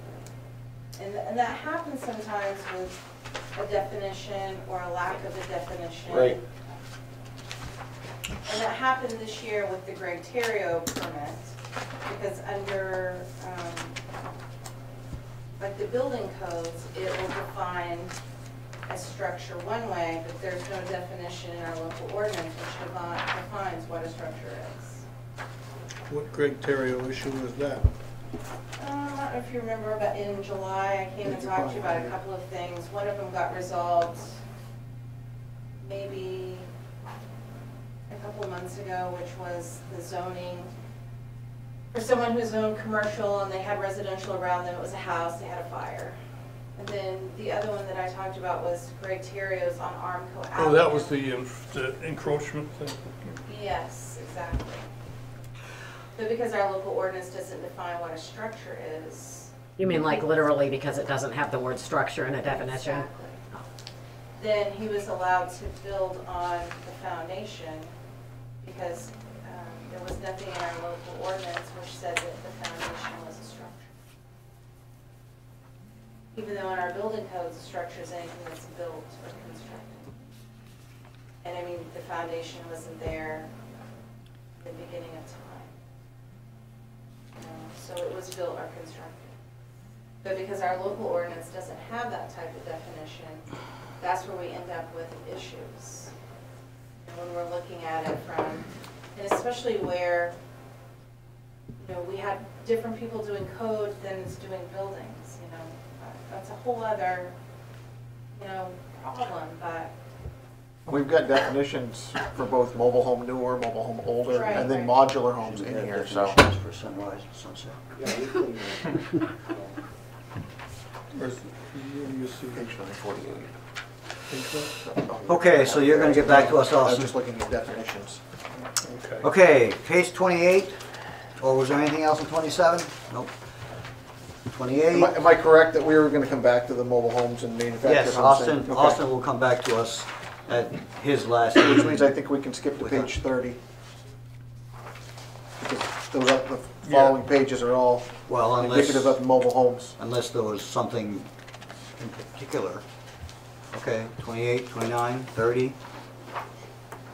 And that happens sometimes with a definition or a lack of a definition.
Right.
And that happened this year with the Greg Terrio permit, because under, like the building codes, it will define a structure one way, but there's no definition in our local ordinance which defines what a structure is.
What Greg Terrio issue was that?
I don't know if you remember, but in July, I came and talked to you about a couple of things. One of them got resolved maybe a couple of months ago, which was the zoning. For someone who zoned commercial and they had residential around them, it was a house, they had a fire. And then the other one that I talked about was Greg Terrio's on Armco Avenue.
Oh, that was the encroachment thing?
Yes, exactly. But because our local ordinance doesn't define what a structure is.
You mean like literally because it doesn't have the word structure in a definition?
Exactly. Then he was allowed to build on the foundation because there was nothing in our local ordinance which said that the foundation was a structure. Even though in our building codes, a structure is anything that's built or constructed. And I mean, the foundation wasn't there at the beginning of time. So it was built or constructed. But because our local ordinance doesn't have that type of definition, that's where we end up with issues. And when we're looking at it from, and especially where, you know, we have different people doing code than is doing buildings, you know. That's a whole other, you know, problem, but.
We've got definitions for both mobile home newer, mobile home older,
Right,
and then
right.
modular homes in here, so.
Definitions for sunrise and sunset.
Yeah, we clean it.
Where's, you see,
Page 948.
page one?
Okay, so you're gonna get back to us,
I was
Austin.
just looking at definitions.
Okay.
Okay, page 28, or was there anything else in 27? Nope. 28.
Am I correct that we were gonna come back to the mobile homes and manufactured homes?
Yes, Austin,
thing? Okay.
Austin will come back to us at his last
Which
meeting.
means I think we can skip to
With
page 30. Because those are, the following pages are all
Well,
indicative of mobile homes.
unless there was something in particular. Okay, 28, 29, 30.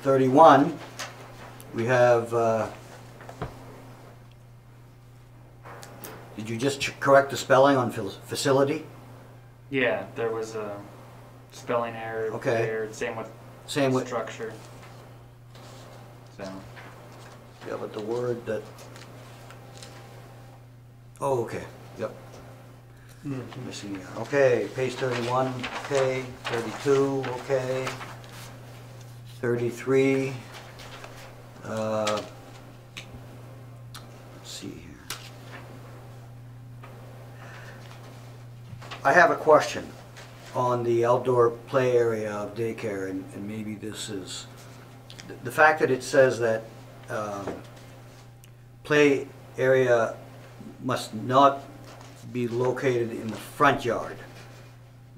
31, we have, did you just correct the spelling on facility?
Yeah, there was a spelling error
Okay.
there, same with
Same with,
structure. So,
yeah, but the word that, oh, okay, yep. Missing here. Okay, page 31, okay, 32, okay. 33. Let's see here. I have a question on the outdoor play area of daycare, and maybe this is, the fact that it says that play area must not be located in the front yard,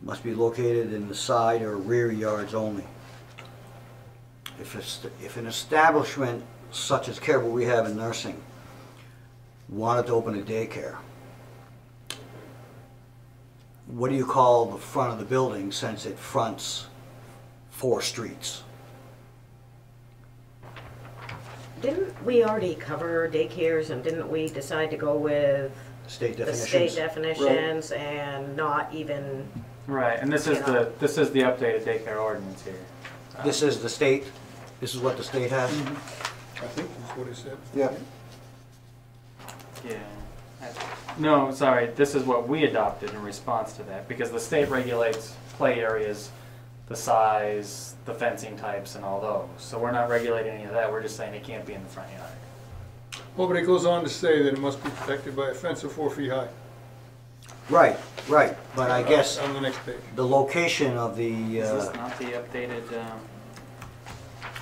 must be located in the side or rear yards only. If an establishment such as care what we have in nursing wanted to open a daycare, what do you call the front of the building since it fronts 4 streets?
Didn't we already cover daycares and didn't we decide to go with
State
the
definitions?
state definitions and not even,
right, and this is
Yeah.
the updated daycare ordinance here.
This is the state? This is what the state has?
I think that's what he said.
Yeah.
Yeah. No, sorry, this is what we adopted in response to that, because the state regulates play areas, the size, the fencing types, and all those. So we're not regulating any of that, we're just saying it can't be in the front yard.
Well, but it goes on to say that it must be protected by a fence of 4 feet high.
Right, right, but I guess
On the next page.
the location of the,
Is this not the updated,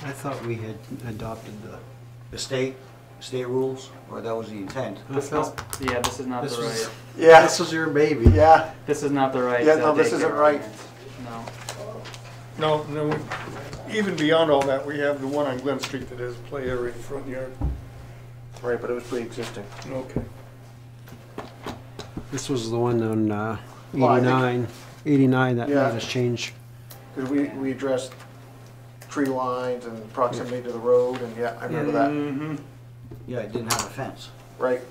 I thought we had adopted
the state rules, or that was the intent?
this yeah, this is not
This
the
was-
right,
Yeah,
This was your baby.
yeah.
this is not the right.
Yeah, no, this
daycare
isn't right.
ordinance. No.
No, even beyond all that, we have the one on Glen Street that has a play area in the front yard.
Right, but it was pre-existing.
Okay.
This was the one on
Well, I think-
89 that made
Yeah.
us change.
Because we addressed tree lines and proximity to the road, and yeah, I remember that.
Mm-hmm.
Yeah, it didn't have a fence.
Right.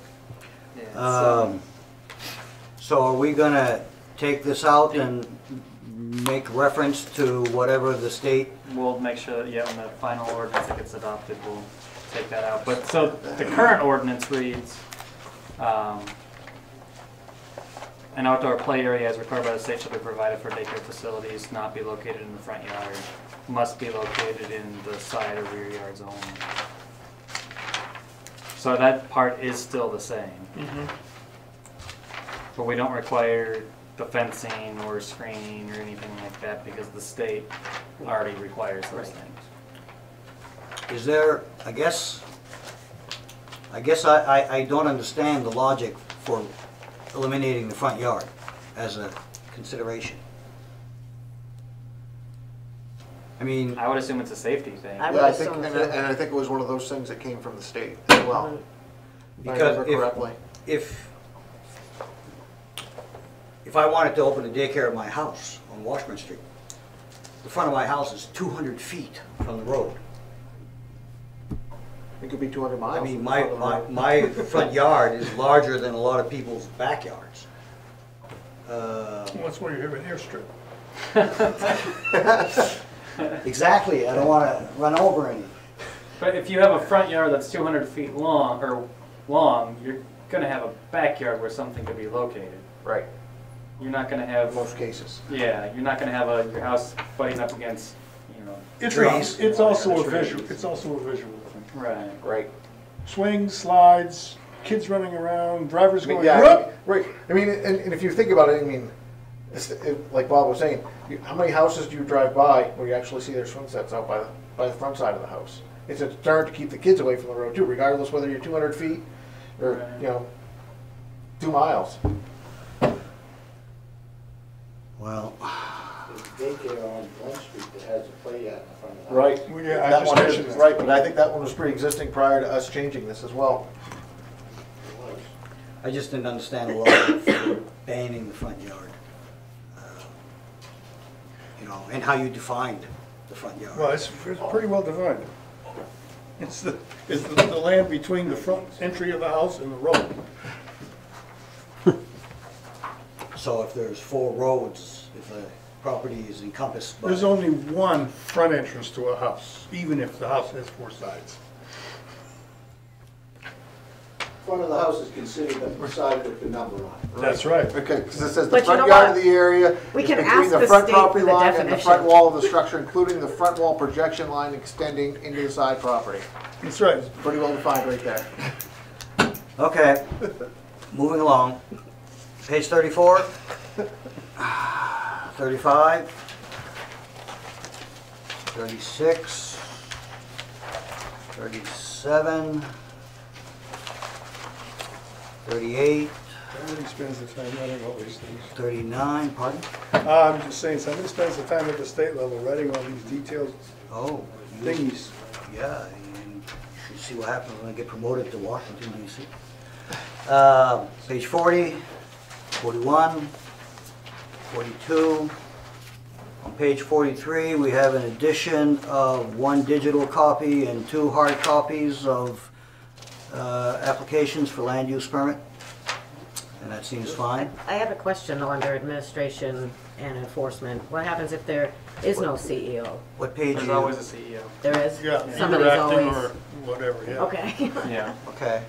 Yeah, so,
So are we gonna take this out and make reference to whatever the state?
we'll make sure that, yeah, when the final ordinance that gets adopted, we'll take that out. But, so, the current ordinance reads, an outdoor play area as required by the state shall be provided for daycare facilities, not be located in the front yard, must be located in the side or rear yards only. So that part is still the same. But we don't require the fencing or screening or anything like that because the state already requires those things.
Is there, I guess I don't understand the logic for eliminating the front yard as a consideration. I mean,
I would assume it's a safety thing.
I would
Yeah, I think,
assume
and
so.
I think it was one of those things that came from the state as well. If I
because
remember correctly.
if I wanted to open a daycare at my house on Washburn Street, the front of my house is 200 feet from the road.
It could be 200 miles.
I mean,
from
my,
the
my,
road.
my front yard is larger than a lot of people's backyards.
Well, that's why you have an airstrip.
Exactly, I don't want to run over any.
But if you have a front yard that's 200 feet long, you're gonna have a backyard where something could be located.
Right,
You're not gonna
in
have,
most cases.
yeah, you're not gonna have your house butting up against, you know.
It's also a
Trees.
visual, it's also a visual thing.
Right.
Right.
Swings, slides, kids running around, drivers
I mean,
going,
yeah,
"Whoop!"
right. I mean, and if you think about it, I mean, like Bob was saying, how many houses do you drive by where you actually see their swing sets out by the front side of the house? It's a deterrent to keep the kids away from the road too, regardless whether you're 200 feet or,
Right.
you know, 2 miles.
Well,
There's daycare on Glen Street that has a play yard in the front of the house.
Right.
Well, yeah, I
That
just
one
mentioned
is,
that.
right, but I think that one was pre-existing prior to us changing this as well.
It was.
I just didn't understand the logic for banning the front yard. You know, and how you defined the front yard.
Well, it's pretty well defined. It's the land between the front entry of the house and the road.
So if there's 4 roads, if a property is encompassed by...
There's only one front entrance to a house, even if the house has 4 sides.
Front of the house is considered the side with the number on it.
That's right.
Okay, because it says the
But you
front
know
yard
what?
of the area
We
is
can
between
ask
the
the
front
state
property
for the
line and the
definition.
front wall of the structure, including the front wall projection line extending into the side property.
That's right.
Pretty well defined right there.
Okay, moving along. Page 34, 35, 36, 37, 38,
Somebody spends the time writing all these things.
39, pardon?
I'm just saying, somebody spends the time at the state level writing all these detailed
Oh, you-
thingies.
yeah, and you should see what happens when I get promoted to Washington DC. Page 40, 41, 42. On page 43, we have an addition of 1 digital copy and 2 hard copies of applications for land use permit. And that seems fine.
I have a question though under administration and enforcement. What happens if there is no CEO?
What page
There's
are you?
always a CEO.
There is?
Yeah,
Somebody's
interacting
always.
or whatever, yeah.
Okay.
Yeah.
Okay.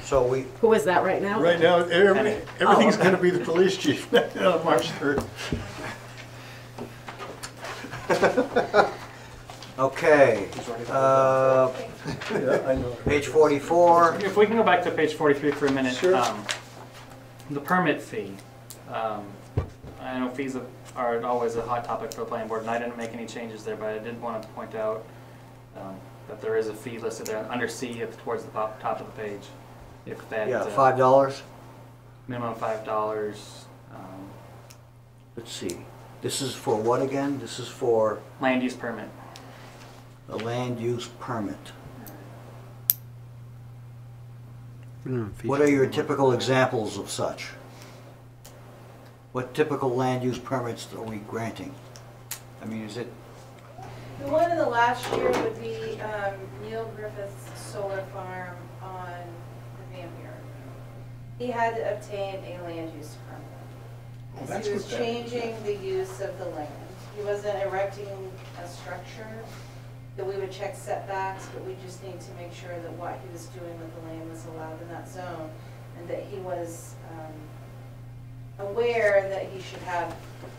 So we,
Who is that right now?
Right now, everything's
okay.
gonna be the police chief on March 3rd.
okay.
Yeah, I know.
Page 44.
If we can go back to page 43 for a minute.
Sure.
The permit fee. I know fees are always a hot topic for the planning board, and I didn't make any changes there, but I did want to point out that there is a fee listed there under C towards the top of the page. If that
Yeah, $5.
minimum $5.
Let's see. This is for what again? This is for
Land use permit.
a land use permit. What are your typical examples of such? What typical land use permits are we granting? I mean, is it,
The one in the last year would be Neil Griffith's solar farm on the Van Buren. He had to obtain a land use permit.
Oh,
So
that's
he was
what that-
changing the use of the land. He wasn't erecting a structure, that we would check setbacks, but we just need to make sure that what he was doing with the land was allowed in that zone, and that he was aware that he should have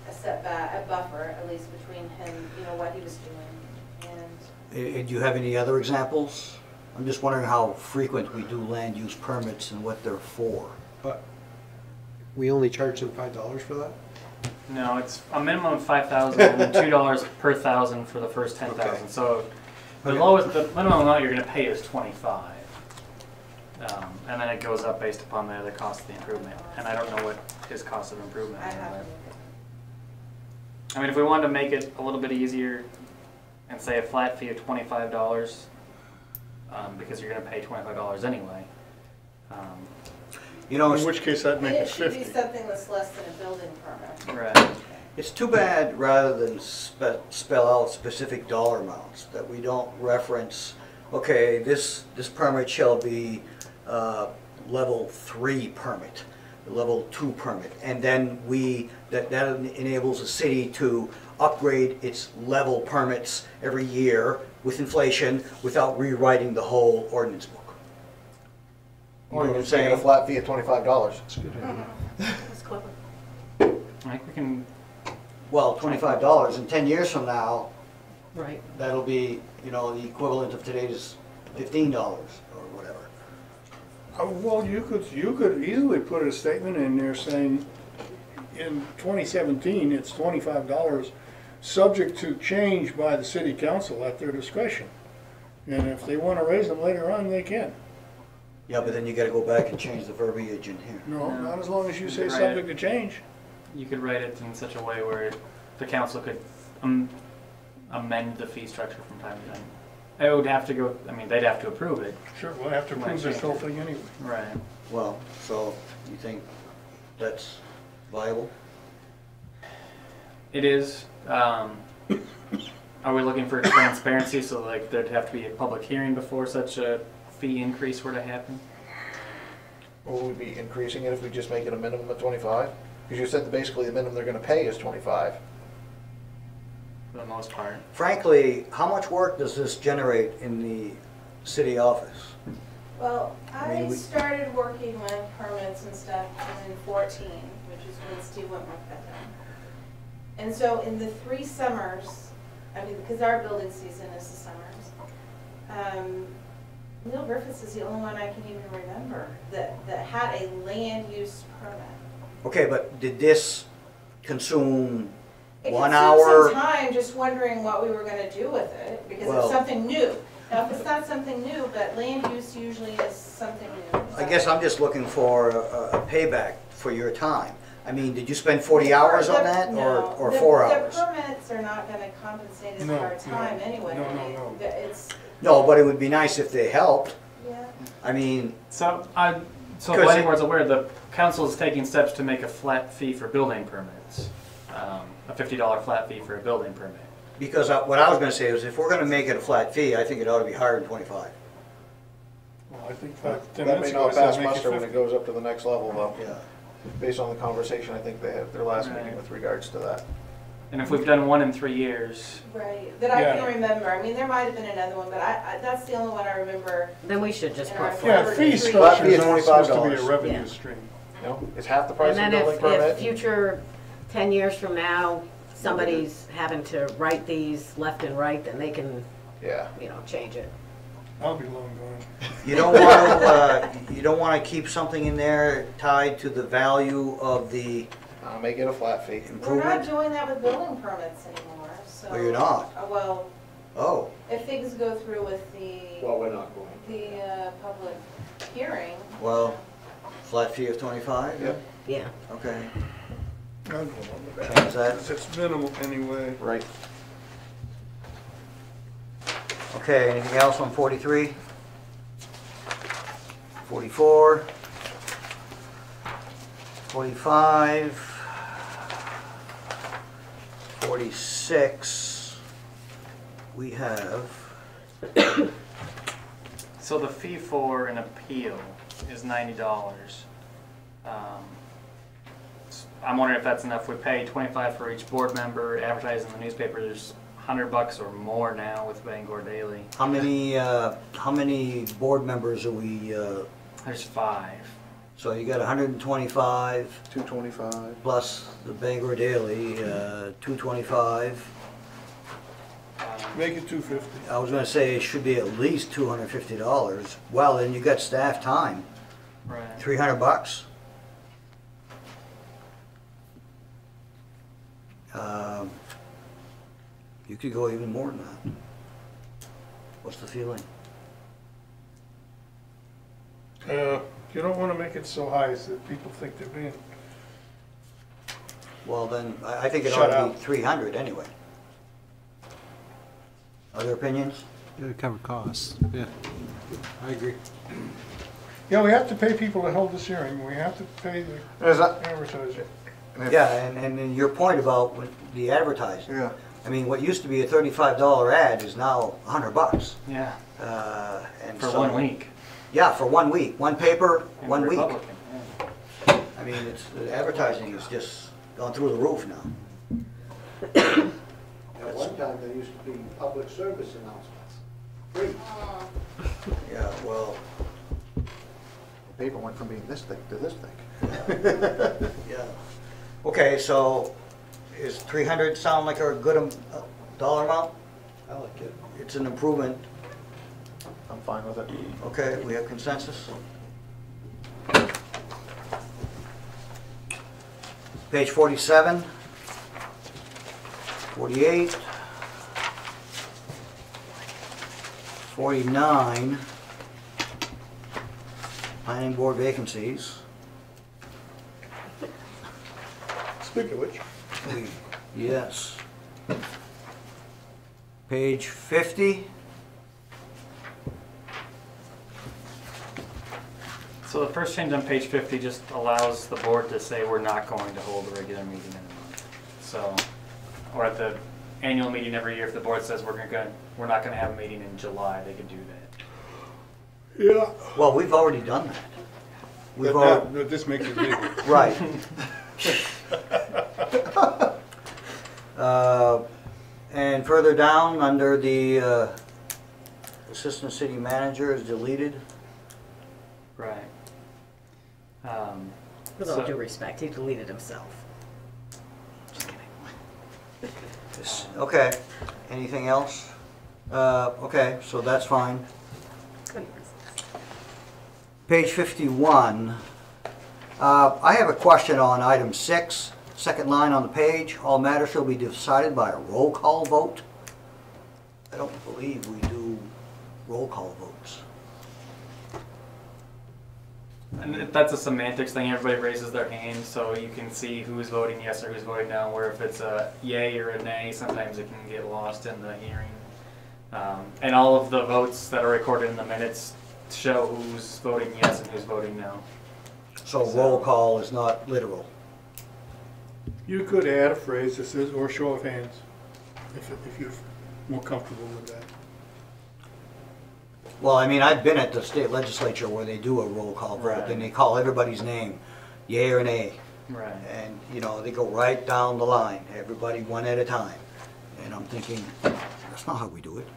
a setback, a buffer, at least between him, you know, what he was doing. And
do you have any other examples? I'm just wondering how frequent we do land use permits and what they're for.
But
We only charge them $5 for that?
No, it's a minimum of 5,000 and $2 per thousand for the first 10,000.
Okay.
So the
Okay.
lowest, the minimum amount you're going to pay is 25, and then it goes up based upon the cost of the improvement. And I don't know what his cost of improvement
I
is.
have
but- I mean, if we wanted to make it a little bit easier and say a flat fee of $25, because you're going to pay $25 anyway.
You know,
In which case I'd make
And
it
it should be
50.
something that's less than a building permit.
Right.
it's too bad, rather than spell out specific dollar amounts, that we don't reference, okay, this permit shall be level 3 permit, level 2 permit, and then that enables the city to upgrade its level permits every year with inflation without rewriting the whole ordinance book. You
Or
know
you
what I'm
just make it a
saying?
flat fee of $25.
That's clever.
I think we can.
Well, $25, and 10 years from now,
Right.
that'll be, you know, the equivalent of today's $15 or whatever.
Well, you could easily put a statement in there saying, in 2017, it's $25, subject to change by the city council at their discretion. And if they want to raise them later on, they can.
Yeah, but then you gotta go back and change the verbiage in here.
No,
No.
not as long as you say
Right.
subject to change.
You could write it in such a way where the council could amend the fee structure from time to time. It would have to go, I mean, they'd have to approve it.
Sure, we'll have to
Might
prove this
change
whole
it.
thing anyway.
Right.
Well, so you think that's viable?
It is. Are we looking for transparency, so like there'd have to be a public hearing before such a fee increase were to happen?
Or would we be increasing it if we just make it a minimum of 25? Because you said that basically the minimum they're gonna pay is 25.
For the most part.
Frankly, how much work does this generate in the city office?
Well,
I mean,
I
we-
started working with permits and stuff in 14, which is when Steve Whitmark got done. And so in the 3 summers, I mean, because our building season is the summers, Neil Griffiths is the only one I can even remember that had a land use permit.
Okay, but did this consume
It
1
consumed
hour?
some time just wondering what we were gonna do with it, because
Well-
it's something new. Now, if it's not something new, but land use usually is something new.
I guess I'm just looking for a payback for your time. I mean, did you spend 40 hours on that,
No,
or
the-
4 hours?
The permits are not gonna compensate us
No,
for our
no,
time anyway.
no.
It's,
No, but it would be nice if they helped.
yeah.
I mean,
So, so
Because
planning
it-
board's aware, the council is taking steps to make a flat fee for building permits. A $50 flat fee for a building permit.
because what I was gonna say is if we're gonna make it a flat fee, I think it ought to be higher than 25.
Well, I think
That
10
may
minutes ago I
not
said
pass
make it
muster when
50.
it goes up to the next level though.
Yeah.
Based on the conversation I think they had their last
Right.
meeting with regards to that.
And if we've done one in 3 years,
Right, that I
Yeah.
can remember. I mean, there might have been another one, but that's the only one I remember.
Then we should just
And
put
our
flat.
Yeah, fee
Flat
structure
fee
is
is
not supposed to be a
$25.
revenue
Yeah.
stream.
You know, it's half the price
And
of
then
a building
if
permit.
future, 10 years from now, somebody's having to write these left and right, then they can,
Yeah.
change it.
I'll be long gone.
You don't wanna keep something in there tied to the value of the
Make it a flat fee.
We're not
improvement?
doing that with building permits anymore, so.
Oh, you're not?
Well,
Oh,
if things go through with
Well, we're not going.
the public hearing.
well, flat fee of 25?
Yep.
Yeah.
Okay,
I'll go along with that.
change that.
It's minimal anyway.
Right.
Okay, anything else on 43? 44? 45? 46? We have,
so the fee for an appeal is $90. I'm wondering if that's enough. We pay $25 for each board member, advertise in the newspaper. There's $100 or more now with Bangor Daily.
how many board members are we,
There's 5.
so you got 125
$225.
plus the Bangor Daily, 225.
Make it 250.
I was gonna say it should be at least $250. Well, then you got staff time,
Right.
$300. You could go even more than that. What's the feeling?
You don't want to make it so high so that people think they're being.
Well, then, I think it
Shut
ought to be
out.
300 anyway. Other opinions?
Gotta cover costs, yeah. I agree.
Yeah, we have to pay people to hold this hearing. We have to pay the
There's a,
advertiser.
Yeah, and your point about the advertising.
yeah.
I mean, what used to be a $35 ad is now $100.
Yeah,
And
for
so-
1 week.
Yeah, for 1 week, one paper,
And
1 week.
Republican, yeah.
I mean, the advertising is just gone through the roof now.
At one time, there used to be public service announcements, free.
Yeah, well,
The paper went from being this thick to this thick.
yeah. Okay, so is 300 sound like a good dollar amount?
I like it.
It's an improvement.
I'm fine with it.
Okay, we have consensus. Page 47, 48, 49, planning board vacancies.
Speaking of which.
Yes. Page 50.
So the first change on page 50 just allows the board to say we're not going to hold a regular meeting in a month. So, or at the annual meeting every year, if the board says we're not gonna have a meeting in July, they could do that.
Yeah.
Well, we've already done that. We've
But
already,
now, this makes it legal.
right. And further down, under the assistant city manager is deleted.
Right.
With all due respect, he deleted himself.
Okay, anything else? Okay, so that's fine. Page 51. I have a question on item 6, second line on the page. All matters shall be decided by a roll call vote. I don't believe we do roll call votes.
And that's a semantics thing. Everybody raises their hand so you can see who's voting yes or who's voting no. Where if it's a yay or a nay, sometimes it can get lost in the hearing. And all of the votes that are recorded in the minutes show who's voting yes and who's voting no.
So roll call is not literal.
You could add a phrase that says, or show of hands, if you're more comfortable with that.
Well, I mean, I've been at the state legislature where they do a roll call vote,
Right.
and they call everybody's name, yay or nay.
Right.
And, you know, they go right down the line, everybody one at a time. And I'm thinking, that's not how we do it.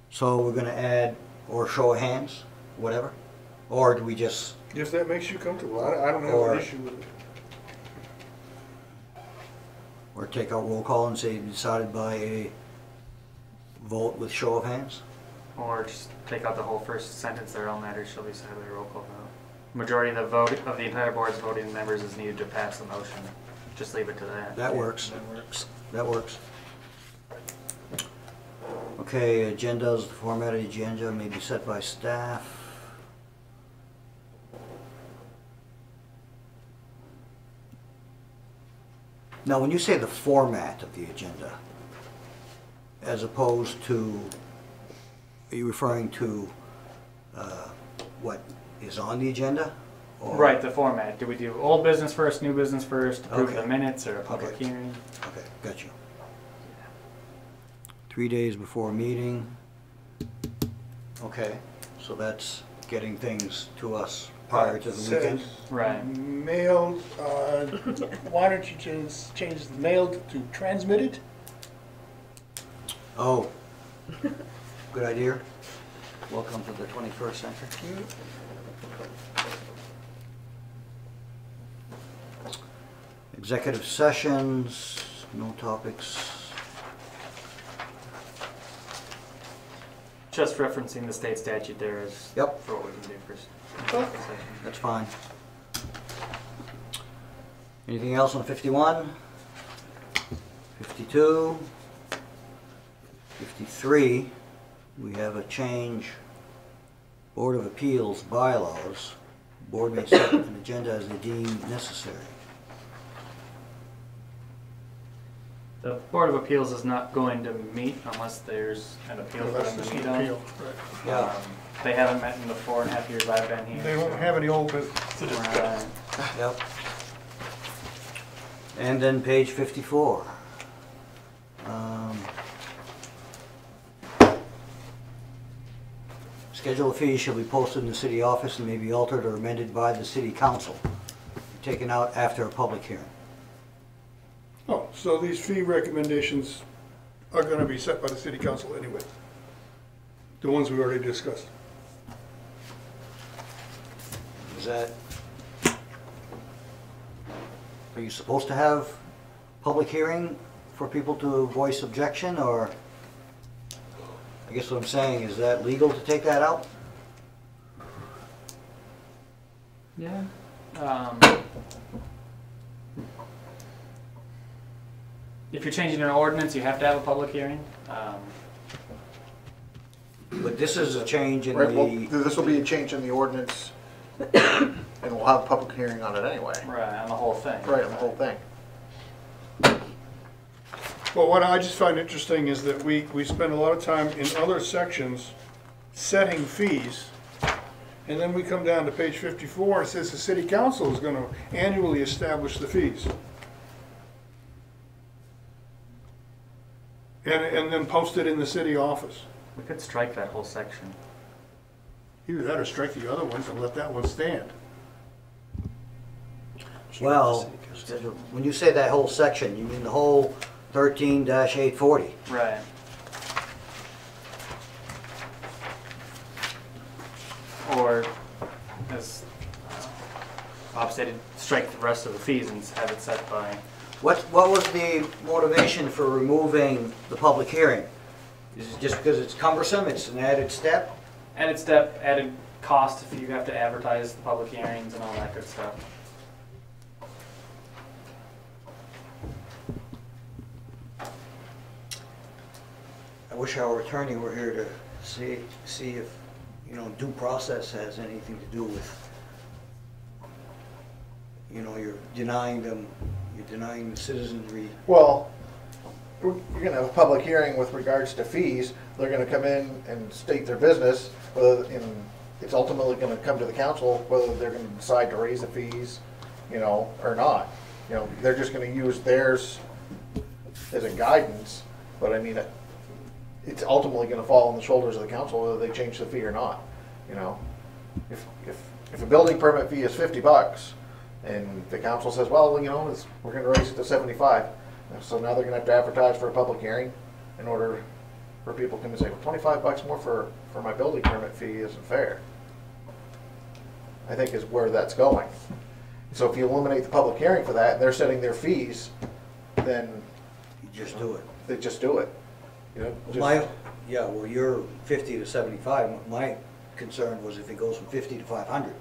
So we're gonna add, or show of hands, whatever? Or do we just,
If that makes you comfortable, I don't have
Or-
an issue with it.
or take out roll call and say decided by a vote with show of hands?
Or just take out the whole first sentence there. All matters shall be decided by a roll call vote. Majority of the vote of the entire board's voting members is needed to pass the motion. Just leave it to that.
That works. That works. Okay, agendas, the format of the agenda may be set by staff. Now, when you say the format of the agenda, as opposed to, are you referring to what is on the agenda? Or-
Right, the format. Do we do old business first, new business first, approve
Okay.
the minutes, or a public
Okay.
hearing?
Okay, got you. 3 days before meeting. Okay, so that's getting things to us prior to the weekend.
Says
Right.
Mailed, why don't you just change the mailed to transmitted?
Oh, good idea. Welcome to the 21st century. Executive sessions, no topics.
Just referencing the state statute there is
Yep.
for what we can do first.
That's fine. Anything else on 51? 52? 53, we have a change. Board of Appeals bylaws. Board may set an agenda as they deem necessary.
The Board of Appeals is not going to meet unless there's an appeal for them to meet on.
Appeal, right.
Yeah.
They haven't met in the 4.5 years I've been here.
They don't have any old business to discuss.
Right.
Yep. And then page 54. Schedule of fees shall be posted in the city office and may be altered or amended by the city council. Taken out after a public hearing.
Oh, so these fee recommendations are gonna be set by the city council anyway? The ones we already discussed?
Is that, are you supposed to have public hearing for people to voice objection, or? I guess what I'm saying, is that legal to take that out?
Yeah. If you're changing an ordinance, you have to have a public hearing.
But this is a change in
Right, well,
the,
this will be a change in the ordinance, and we'll have a public hearing on it anyway.
Right, on the whole thing.
Right, on the whole thing.
Well, what I just find interesting is that we spend a lot of time in other sections setting fees, and then we come down to page 54, it says the city council is gonna annually establish the fees. And then post it in the city office.
We could strike that whole section.
Either that or strike the other ones and let that one stand.
well, when you say that whole section, you mean the whole 13-840?
Right. Or, as Bob stated, strike the rest of the fees and have it set by.
What was the motivation for removing the public hearing? Is it just because it's cumbersome, it's an added step?
Added step, added cost if you have to advertise the public hearings and all that good stuff.
I wish our attorney were here to see if, due process has anything to do with, you're denying the citizenry.
Well, you're gonna have a public hearing with regards to fees. They're gonna come in and state their business, it's ultimately gonna come to the council whether they're gonna decide to raise the fees, or not. They're just gonna use theirs as a guidance, but I mean, it's ultimately gonna fall on the shoulders of the council whether they change the fee or not, If a building permit fee is $50, and the council says, well, we're gonna raise it to 75, so now they're gonna have to advertise for a public hearing in order for people to come and say, well, $25 more for my building permit fee isn't fair. I think is where that's going. So if you eliminate the public hearing for that, and they're setting their fees, then
You just do it.
they just do it.
You're 50 to 75. My concern was if it goes from 50 to 500,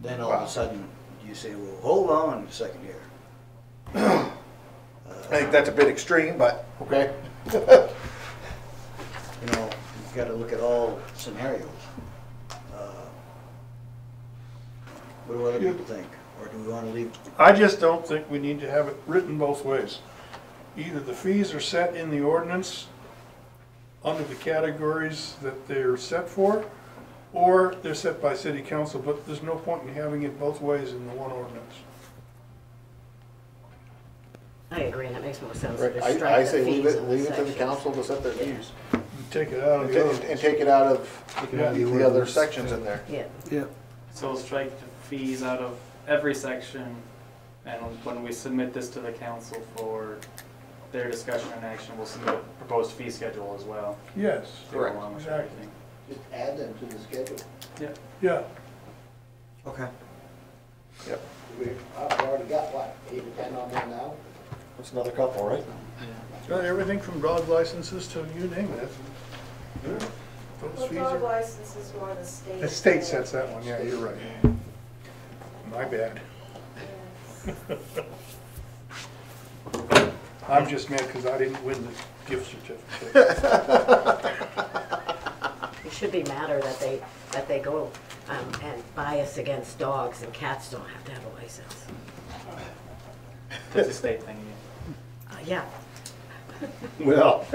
then all of
Wow.
a sudden you say, well, hold on a second here.
I think that's a bit extreme, but okay.
You've got to look at all scenarios. What do other people think? Or do we want to leave?
I just don't think we need to have it written both ways. Either the fees are set in the ordinance under the categories that they're set for, or they're set by city council, but there's no point in having it both ways in the one ordinance.
I agree, and it makes more sense
Right,
to
I
strike the
say leave
fees
it
in
to the
sections.
council to set their fees.
Take it out of the other.
And take it out of
Take it out of the
the other
ordinance.
sections in there.
Yeah.
Yeah.
So we'll strike the fees out of every section, and when we submit this to the council for their discussion and action, we'll submit a proposed fee schedule as well.
Yes,
to go
Correct.
along with
Exactly.
everything.
Just add them to the schedule.
yeah.
Okay.
I've already got, 8 or 10 on there now?
That's another couple, right?
Got everything from dog licenses to you name it. Those
Well,
fees
dog
are,
license is more the state.
the state sets that one, yeah, you're right. My bad.
Yes.
I'm just mad because I didn't win the gift certificate.
You should be madder that they go and bias against dogs and cats don't have to have a license.
It's a state thing.
Yeah.
Well,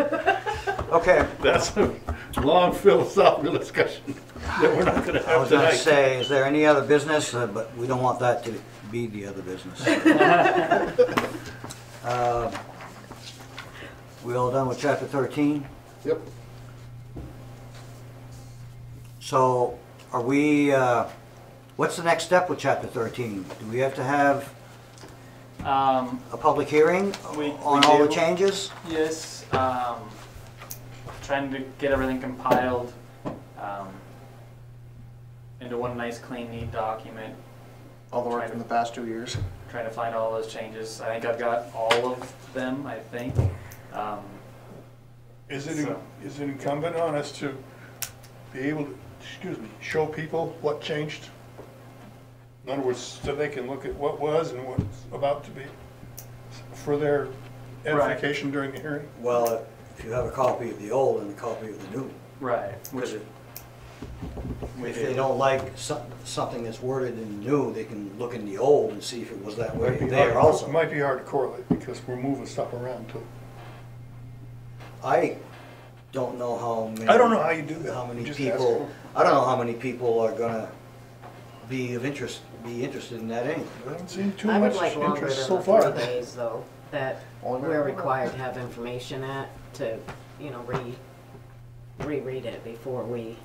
Okay,
that's a long philosophical discussion that we're not gonna
I
have
was gonna
tonight.
say, is there any other business? But we don't want that to be the other business. We all done with chapter 13?
Yep.
So are we, what's the next step with chapter 13? Do we have to have a public hearing
We
on all the
do.
changes?
Yes, trying to get everything compiled into one nice, clean, neat document.
All the work from the past 2 years.
Trying to find all those changes. I think I've got all of them, I think.
Is it
So-
incumbent on us to be able to, show people what changed? In other words, so they can look at what was and what's about to be for their edification during the hearing?
Well, if you have a copy of the old and a copy of the new.
Right.
Because
We
if
do.
they don't like something that's worded in the new, they can look in the old and see if it was that way
Might be
there
hard-
also.
It might be hard to correlate because we're moving stuff around too.
I don't know how many.
I don't know how you do that.
How many
Just
people,
asking.
I don't know how many people are gonna be interested in that anyway.
I haven't seen too
I would
much
like longer
interest
than
so
the
far.
3 days, though, that we're required to have information at to, reread it before we